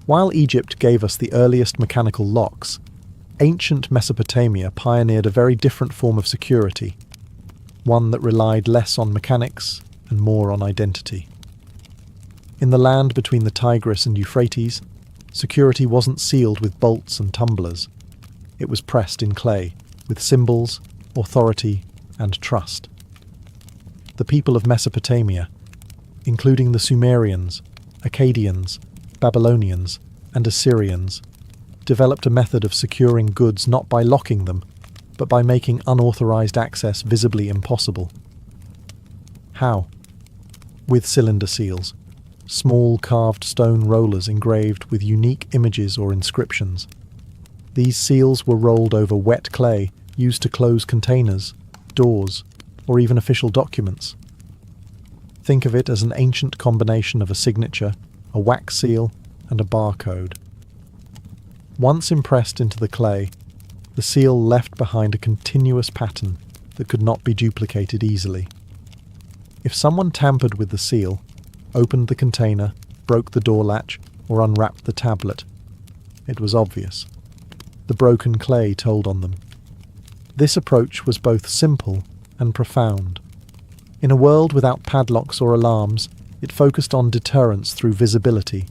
While Egypt gave us the earliest mechanical locks, ancient Mesopotamia pioneered a very different form of security, one that relied less on mechanics and more on identity. In the land between the Tigris and Euphrates, security wasn't sealed with bolts and tumblers. It was pressed in clay, with symbols, authority, and trust. The people of Mesopotamia, including the Sumerians, Akkadians, Babylonians, and Assyrians, developed a method of securing goods not by locking them, but by making unauthorized access visibly impossible. How? With cylinder seals, small carved stone rollers engraved with unique images or inscriptions. These seals were rolled over wet clay used to close containers, doors, or even official documents. Think of it as an ancient combination of a signature, a wax seal, and a barcode. Once impressed into the clay, the seal left behind a continuous pattern that could not be duplicated easily. If someone tampered with the seal, opened the container, broke the door latch, or unwrapped the tablet, it was obvious. The broken clay told on them. This approach was both simple and profound. In a world without padlocks or alarms, it focused on deterrence through visibility.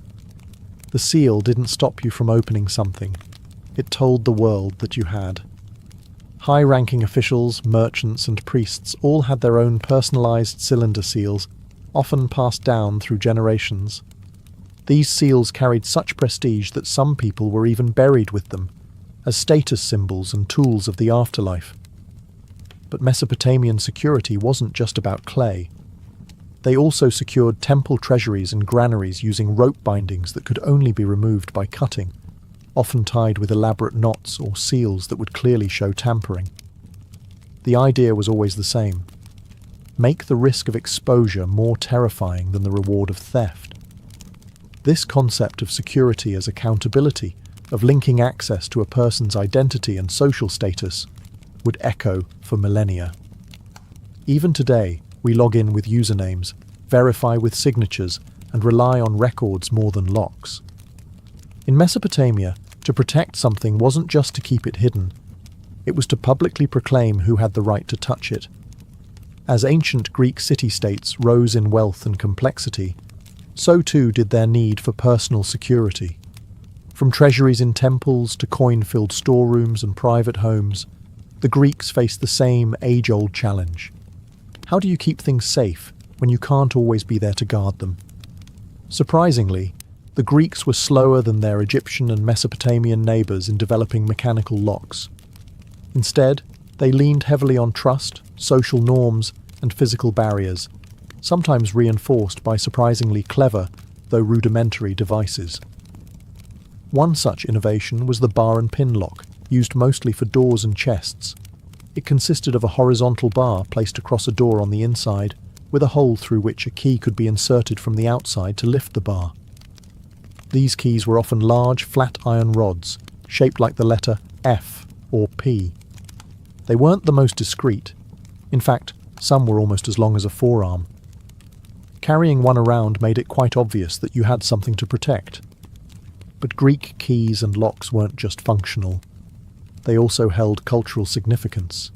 The seal didn't stop you from opening something. It told the world that you had. High-ranking officials, merchants, and priests all had their own personalized cylinder seals, often passed down through generations. These seals carried such prestige that some people were even buried with them, as status symbols and tools of the afterlife. But Mesopotamian security wasn't just about clay. They also secured temple treasuries and granaries using rope bindings that could only be removed by cutting, often tied with elaborate knots or seals that would clearly show tampering. The idea was always the same: make the risk of exposure more terrifying than the reward of theft. This concept of security as accountability, of linking access to a person's identity and social status, would echo for millennia. Even today, we log in with usernames, verify with signatures, and rely on records more than locks. In Mesopotamia, to protect something wasn't just to keep it hidden, it was to publicly proclaim who had the right to touch it. As ancient Greek city-states rose in wealth and complexity, so too did their need for personal security. From treasuries in temples to coin-filled storerooms and private homes, the Greeks faced the same age-old challenge. How do you keep things safe when you can't always be there to guard them. Surprisingly, the Greeks were slower than their Egyptian and Mesopotamian neighbours in developing mechanical locks. Instead, they leaned heavily on trust, social norms, and physical barriers, sometimes reinforced by surprisingly clever, though rudimentary, devices. One such innovation was the bar and pin lock, used mostly for doors and chests. It consisted of a horizontal bar placed across a door on the inside, with a hole through which a key could be inserted from the outside to lift the bar. These keys were often large, flat iron rods, shaped like the letter F or P. They weren't the most discreet. In fact, some were almost as long as a forearm. Carrying one around made it quite obvious that you had something to protect. But Greek keys and locks weren't just functional. They also held cultural significance.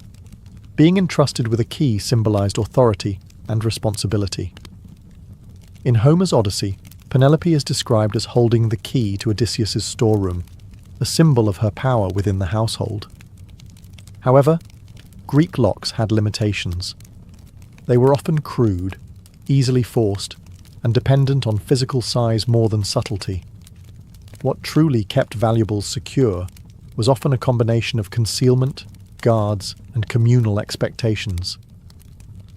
Being entrusted with a key symbolized authority and responsibility. In Homer's Odyssey, Penelope is described as holding the key to Odysseus's storeroom, a symbol of her power within the household. However, Greek locks had limitations. They were often crude, easily forced, and dependent on physical size more than subtlety. What truly kept valuables secure was often a combination of concealment, guards, and communal expectations.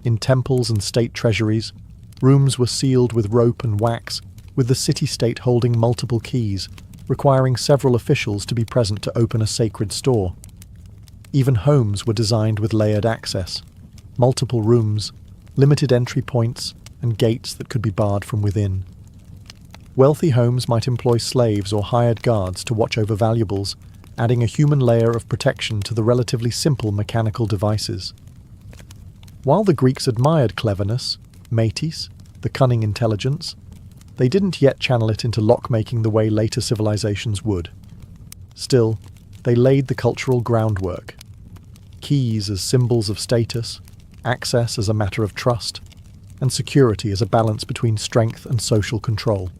In temples and state treasuries, rooms were sealed with rope and wax, with the city-state holding multiple keys, requiring several officials to be present to open a sacred store. Even homes were designed with layered access, multiple rooms, limited entry points, and gates that could be barred from within. Wealthy homes might employ slaves or hired guards to watch over valuables, adding a human layer of protection to the relatively simple mechanical devices. While the Greeks admired cleverness, metis, the cunning intelligence, they didn't yet channel it into lock-making the way later civilizations would. Still, they laid the cultural groundwork. Keys as symbols of status, access as a matter of trust, and security as a balance between strength and social control.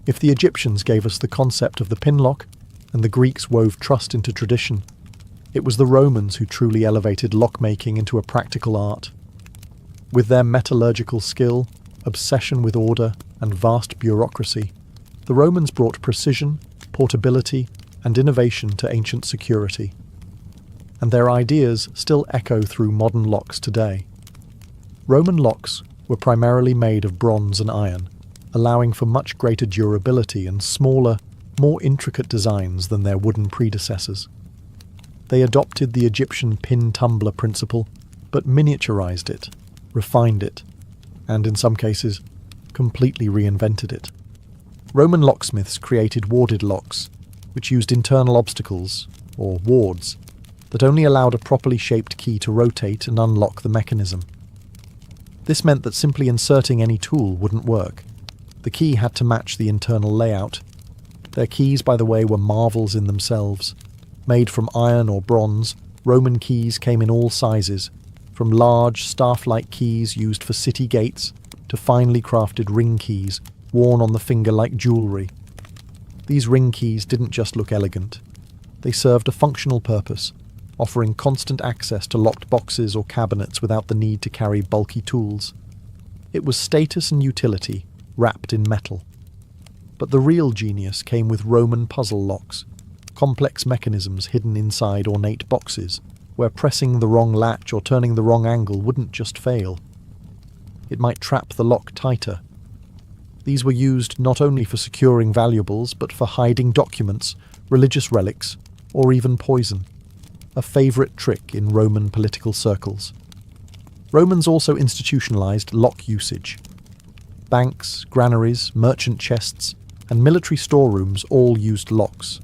If the Egyptians gave us the concept of the pin lock, and the Greeks wove trust into tradition, it was the Romans who truly elevated lock-making into a practical art. With their metallurgical skill, obsession with order, and vast bureaucracy, the Romans brought precision, portability, and innovation to ancient security. And their ideas still echo through modern locks today. Roman locks were primarily made of bronze and iron, allowing for much greater durability and smaller, more intricate designs than their wooden predecessors. They adopted the Egyptian pin-tumbler principle, but miniaturized it, refined it, and in some cases, completely reinvented it. Roman locksmiths created warded locks, which used internal obstacles, or wards, that only allowed a properly shaped key to rotate and unlock the mechanism. This meant that simply inserting any tool wouldn't work. The key had to match the internal layout. Their keys, by the way, were marvels in themselves. Made from iron or bronze, Roman keys came in all sizes, from large, staff-like keys used for city gates to finely crafted ring keys worn on the finger like jewellery. These ring keys didn't just look elegant. They served a functional purpose, offering constant access to locked boxes or cabinets without the need to carry bulky tools. It was status and utility, wrapped in metal. But the real genius came with Roman puzzle locks, complex mechanisms hidden inside ornate boxes, where pressing the wrong latch or turning the wrong angle wouldn't just fail. It might trap the lock tighter. These were used not only for securing valuables, but for hiding documents, religious relics, or even poison, a favourite trick in Roman political circles. Romans also institutionalized lock usage. Banks, granaries, merchant chests, and military storerooms all used locks.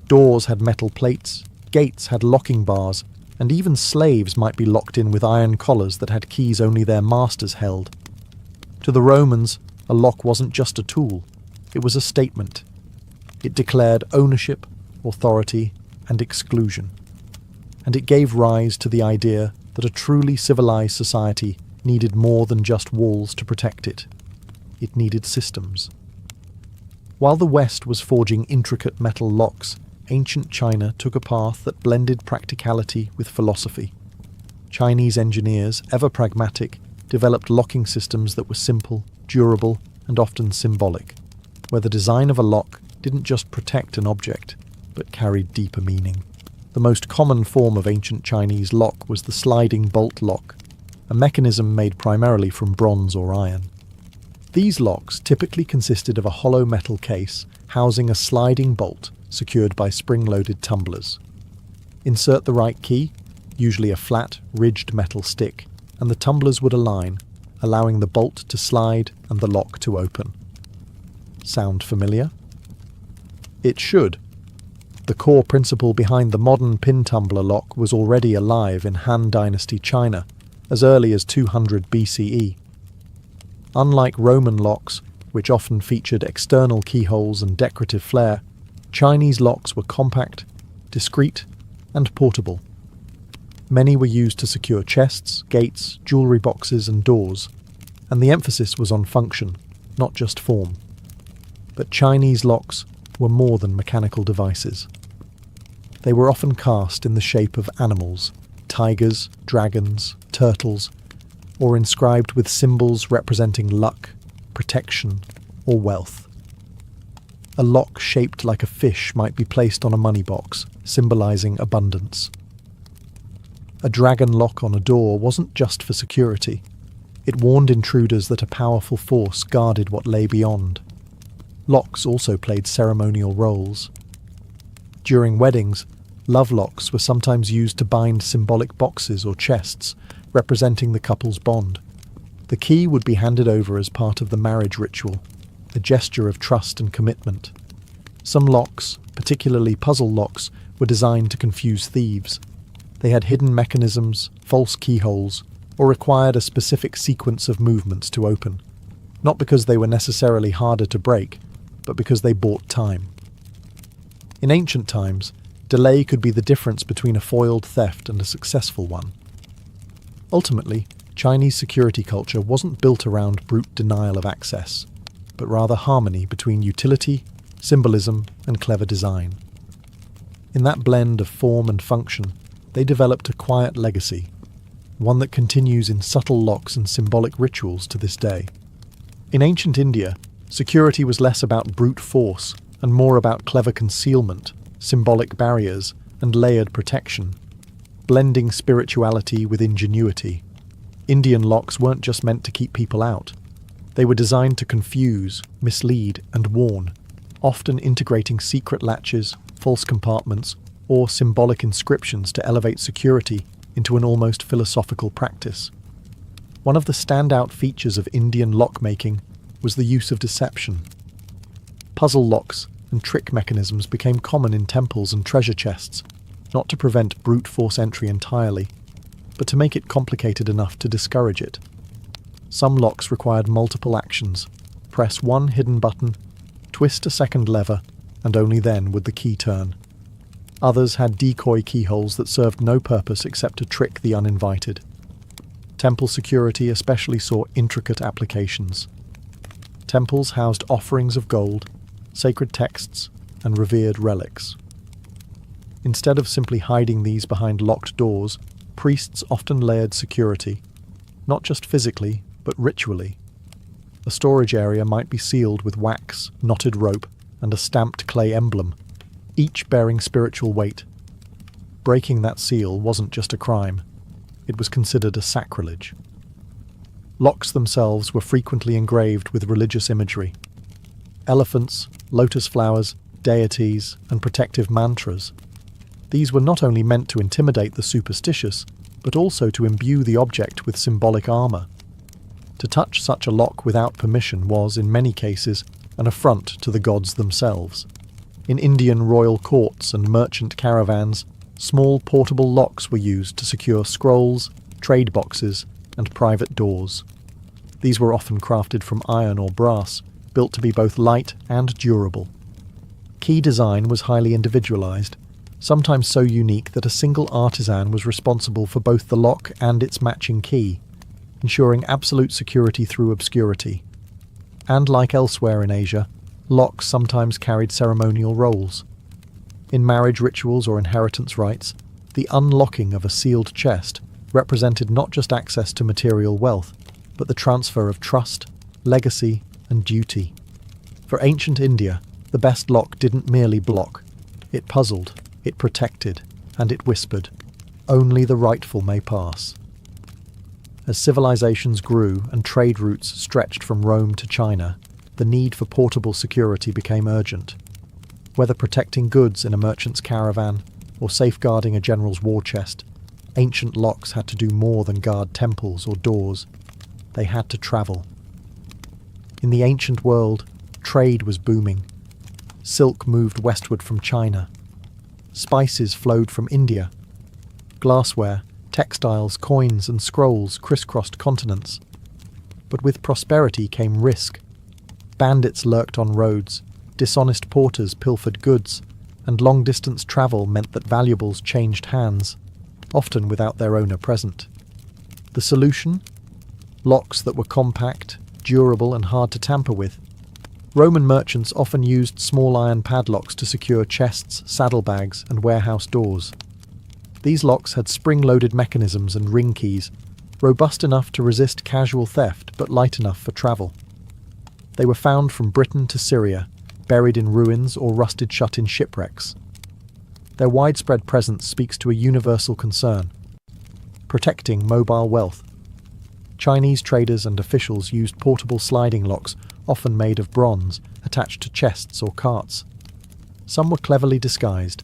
Doors had metal plates, gates had locking bars, and even slaves might be locked in with iron collars that had keys only their masters held. To the Romans, a lock wasn't just a tool, it was a statement. It declared ownership, authority, and exclusion. And it gave rise to the idea that a truly civilized society needed more than just walls to protect it. It needed systems. While the West was forging intricate metal locks, ancient China took a path that blended practicality with philosophy. Chinese engineers, ever pragmatic, developed locking systems that were simple, durable, and often symbolic, where the design of a lock didn't just protect an object, but carried deeper meaning. The most common form of ancient Chinese lock was the sliding bolt lock, a mechanism made primarily from bronze or iron. These locks typically consisted of a hollow metal case housing a sliding bolt secured by spring-loaded tumblers. Insert the right key, usually a flat, ridged metal stick, and the tumblers would align, allowing the bolt to slide and the lock to open. Sound familiar? It should. The core principle behind the modern pin tumbler lock was already alive in Han Dynasty China as early as 200 BCE. Unlike Roman locks, which often featured external keyholes and decorative flair, Chinese locks were compact, discreet, and portable. Many were used to secure chests, gates, jewellery boxes, and doors, and the emphasis was on function, not just form. But Chinese locks were more than mechanical devices. They were often cast in the shape of animals, tigers, dragons, turtles, or inscribed with symbols representing luck, protection, or wealth. A lock shaped like a fish might be placed on a money box, symbolizing abundance. A dragon lock on a door wasn't just for security. It warned intruders that a powerful force guarded what lay beyond. Locks also played ceremonial roles. During weddings, love locks were sometimes used to bind symbolic boxes or chests, representing the couple's bond. The key would be handed over as part of the marriage ritual, a gesture of trust and commitment. Some locks, particularly puzzle locks, were designed to confuse thieves. They had hidden mechanisms, false keyholes, or required a specific sequence of movements to open, not because they were necessarily harder to break, but because they bought time. In ancient times, delay could be the difference between a foiled theft and a successful one. Ultimately, Chinese security culture wasn't built around brute denial of access, but rather harmony between utility, symbolism, and clever design. In that blend of form and function, they developed a quiet legacy, one that continues in subtle locks and symbolic rituals to this day. In ancient India, security was less about brute force and more about clever concealment, symbolic barriers, and layered protection, blending spirituality with ingenuity. Indian locks weren't just meant to keep people out. They were designed to confuse, mislead, and warn, often integrating secret latches, false compartments, or symbolic inscriptions to elevate security into an almost philosophical practice. One of the standout features of Indian lockmaking was the use of deception. Puzzle locks and trick mechanisms became common in temples and treasure chests, not to prevent brute force entry entirely, but to make it complicated enough to discourage it. Some locks required multiple actions. Press one hidden button, twist a second lever, and only then would the key turn. Others had decoy keyholes that served no purpose except to trick the uninvited. Temple security especially saw intricate applications. Temples housed offerings of gold, sacred texts, and revered relics. Instead of simply hiding these behind locked doors, priests often layered security, not just physically, but ritually. A storage area might be sealed with wax, knotted rope, and a stamped clay emblem, each bearing spiritual weight. Breaking that seal wasn't just a crime, it was considered a sacrilege. Locks themselves were frequently engraved with religious imagery. Elephants, lotus flowers, deities, and protective mantras. These were not only meant to intimidate the superstitious, but also to imbue the object with symbolic armor. To touch such a lock without permission was, in many cases, an affront to the gods themselves. In Indian royal courts and merchant caravans, small portable locks were used to secure scrolls, trade boxes, and private doors. These were often crafted from iron or brass, built to be both light and durable. Key design was highly individualized, sometimes so unique that a single artisan was responsible for both the lock and its matching key, ensuring absolute security through obscurity. And like elsewhere in Asia, locks sometimes carried ceremonial roles. In marriage rituals or inheritance rites, the unlocking of a sealed chest represented not just access to material wealth, but the transfer of trust, legacy, and duty. For ancient India, the best lock didn't merely block. It puzzled, it protected, and it whispered, "Only the rightful may pass." As civilizations grew and trade routes stretched from Rome to China, the need for portable security became urgent. Whether protecting goods in a merchant's caravan or safeguarding a general's war chest, ancient locks had to do more than guard temples or doors. They had to travel. In the ancient world, trade was booming. Silk moved westward from China. Spices flowed from India. Glassware, textiles, coins, and scrolls crisscrossed continents. But with prosperity came risk. Bandits lurked on roads, dishonest porters pilfered goods, and long-distance travel meant that valuables changed hands, often without their owner present. The solution? Locks that were compact, durable, and hard to tamper with. Roman merchants often used small iron padlocks to secure chests, saddlebags, and warehouse doors. These locks had spring-loaded mechanisms and ring keys, robust enough to resist casual theft but light enough for travel. They were found from Britain to Syria, buried in ruins or rusted shut in shipwrecks. Their widespread presence speaks to a universal concern: protecting mobile wealth. Chinese traders and officials used portable sliding locks, often made of bronze, attached to chests or carts. Some were cleverly disguised,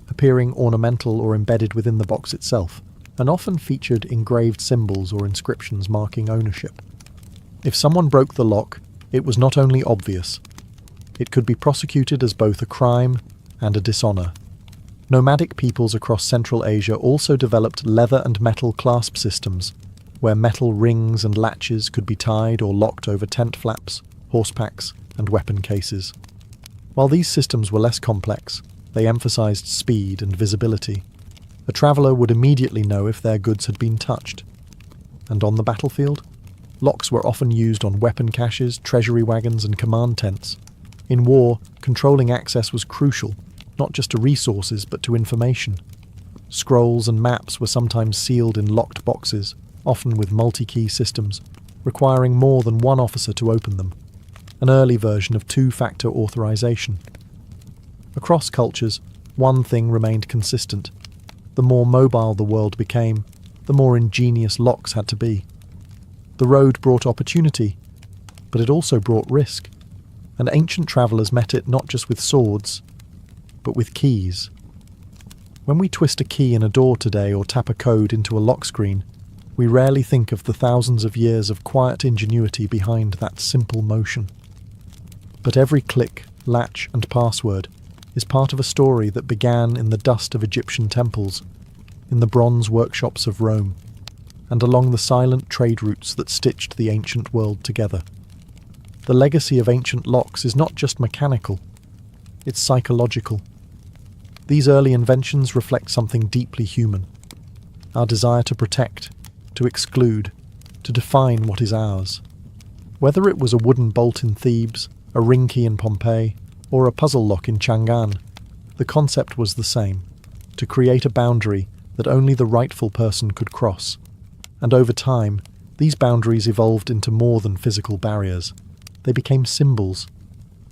appearing ornamental or embedded within the box itself, and often featured engraved symbols or inscriptions marking ownership. If someone broke the lock, it was not only obvious. It could be prosecuted as both a crime and a dishonor. Nomadic peoples across Central Asia also developed leather and metal clasp systems, where metal rings and latches could be tied or locked over tent flaps, horse packs, and weapon cases. While these systems were less complex, they emphasized speed and visibility. A traveler would immediately know if their goods had been touched. And on the battlefield? Locks were often used on weapon caches, treasury wagons, and command tents. In war, controlling access was crucial, not just to resources but to information. Scrolls and maps were sometimes sealed in locked boxes, often with multi-key systems, requiring more than one officer to open them, an early version of two-factor authorization. Across cultures, one thing remained consistent. The more mobile the world became, the more ingenious locks had to be. The road brought opportunity, but it also brought risk, and ancient travellers met it not just with swords, but with keys. When we twist a key in a door today or tap a code into a lock screen, we rarely think of the thousands of years of quiet ingenuity behind that simple motion. But every click, latch, and password is part of a story that began in the dust of Egyptian temples, in the bronze workshops of Rome, and along the silent trade routes that stitched the ancient world together. The legacy of ancient locks is not just mechanical, it's psychological. These early inventions reflect something deeply human: our desire to protect, to exclude, to define what is ours. Whether it was a wooden bolt in Thebes, a ring key in Pompeii, or a puzzle lock in Chang'an, the concept was the same: to create a boundary that only the rightful person could cross. And over time, these boundaries evolved into more than physical barriers. They became symbols.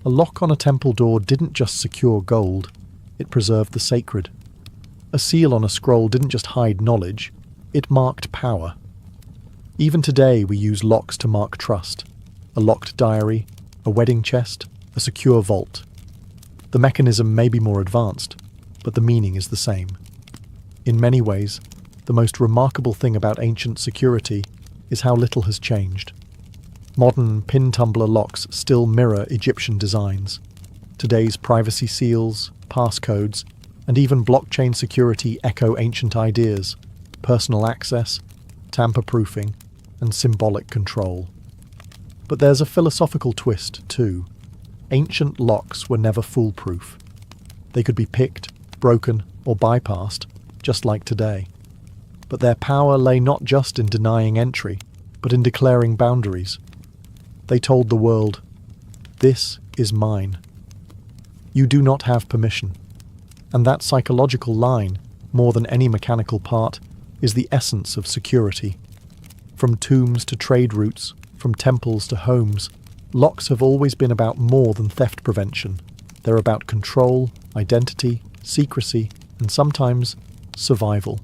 A lock on a temple door didn't just secure gold, it preserved the sacred. A seal on a scroll didn't just hide knowledge, it marked power. Even today we use locks to mark trust: a locked diary, a wedding chest, a secure vault. The mechanism may be more advanced, but the meaning is the same. In many ways, the most remarkable thing about ancient security is how little has changed. Modern pin-tumbler locks still mirror Egyptian designs. Today's privacy seals, passcodes, and even blockchain security echo ancient ideas: personal access, tamper-proofing, and symbolic control. But there's a philosophical twist, too. Ancient locks were never foolproof. They could be picked, broken, or bypassed, just like today. But their power lay not just in denying entry, but in declaring boundaries. They told the world, "This is mine. You do not have permission." And that psychological line, more than any mechanical part, is the essence of security. From tombs to trade routes, from temples to homes, locks have always been about more than theft prevention. They're about control, identity, secrecy, and sometimes survival.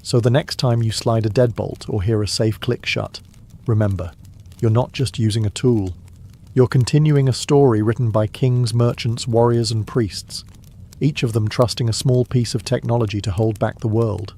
So the next time you slide a deadbolt or hear a safe click shut, remember, you're not just using a tool. You're continuing a story written by kings, merchants, warriors, and priests, each of them trusting a small piece of technology to hold back the world.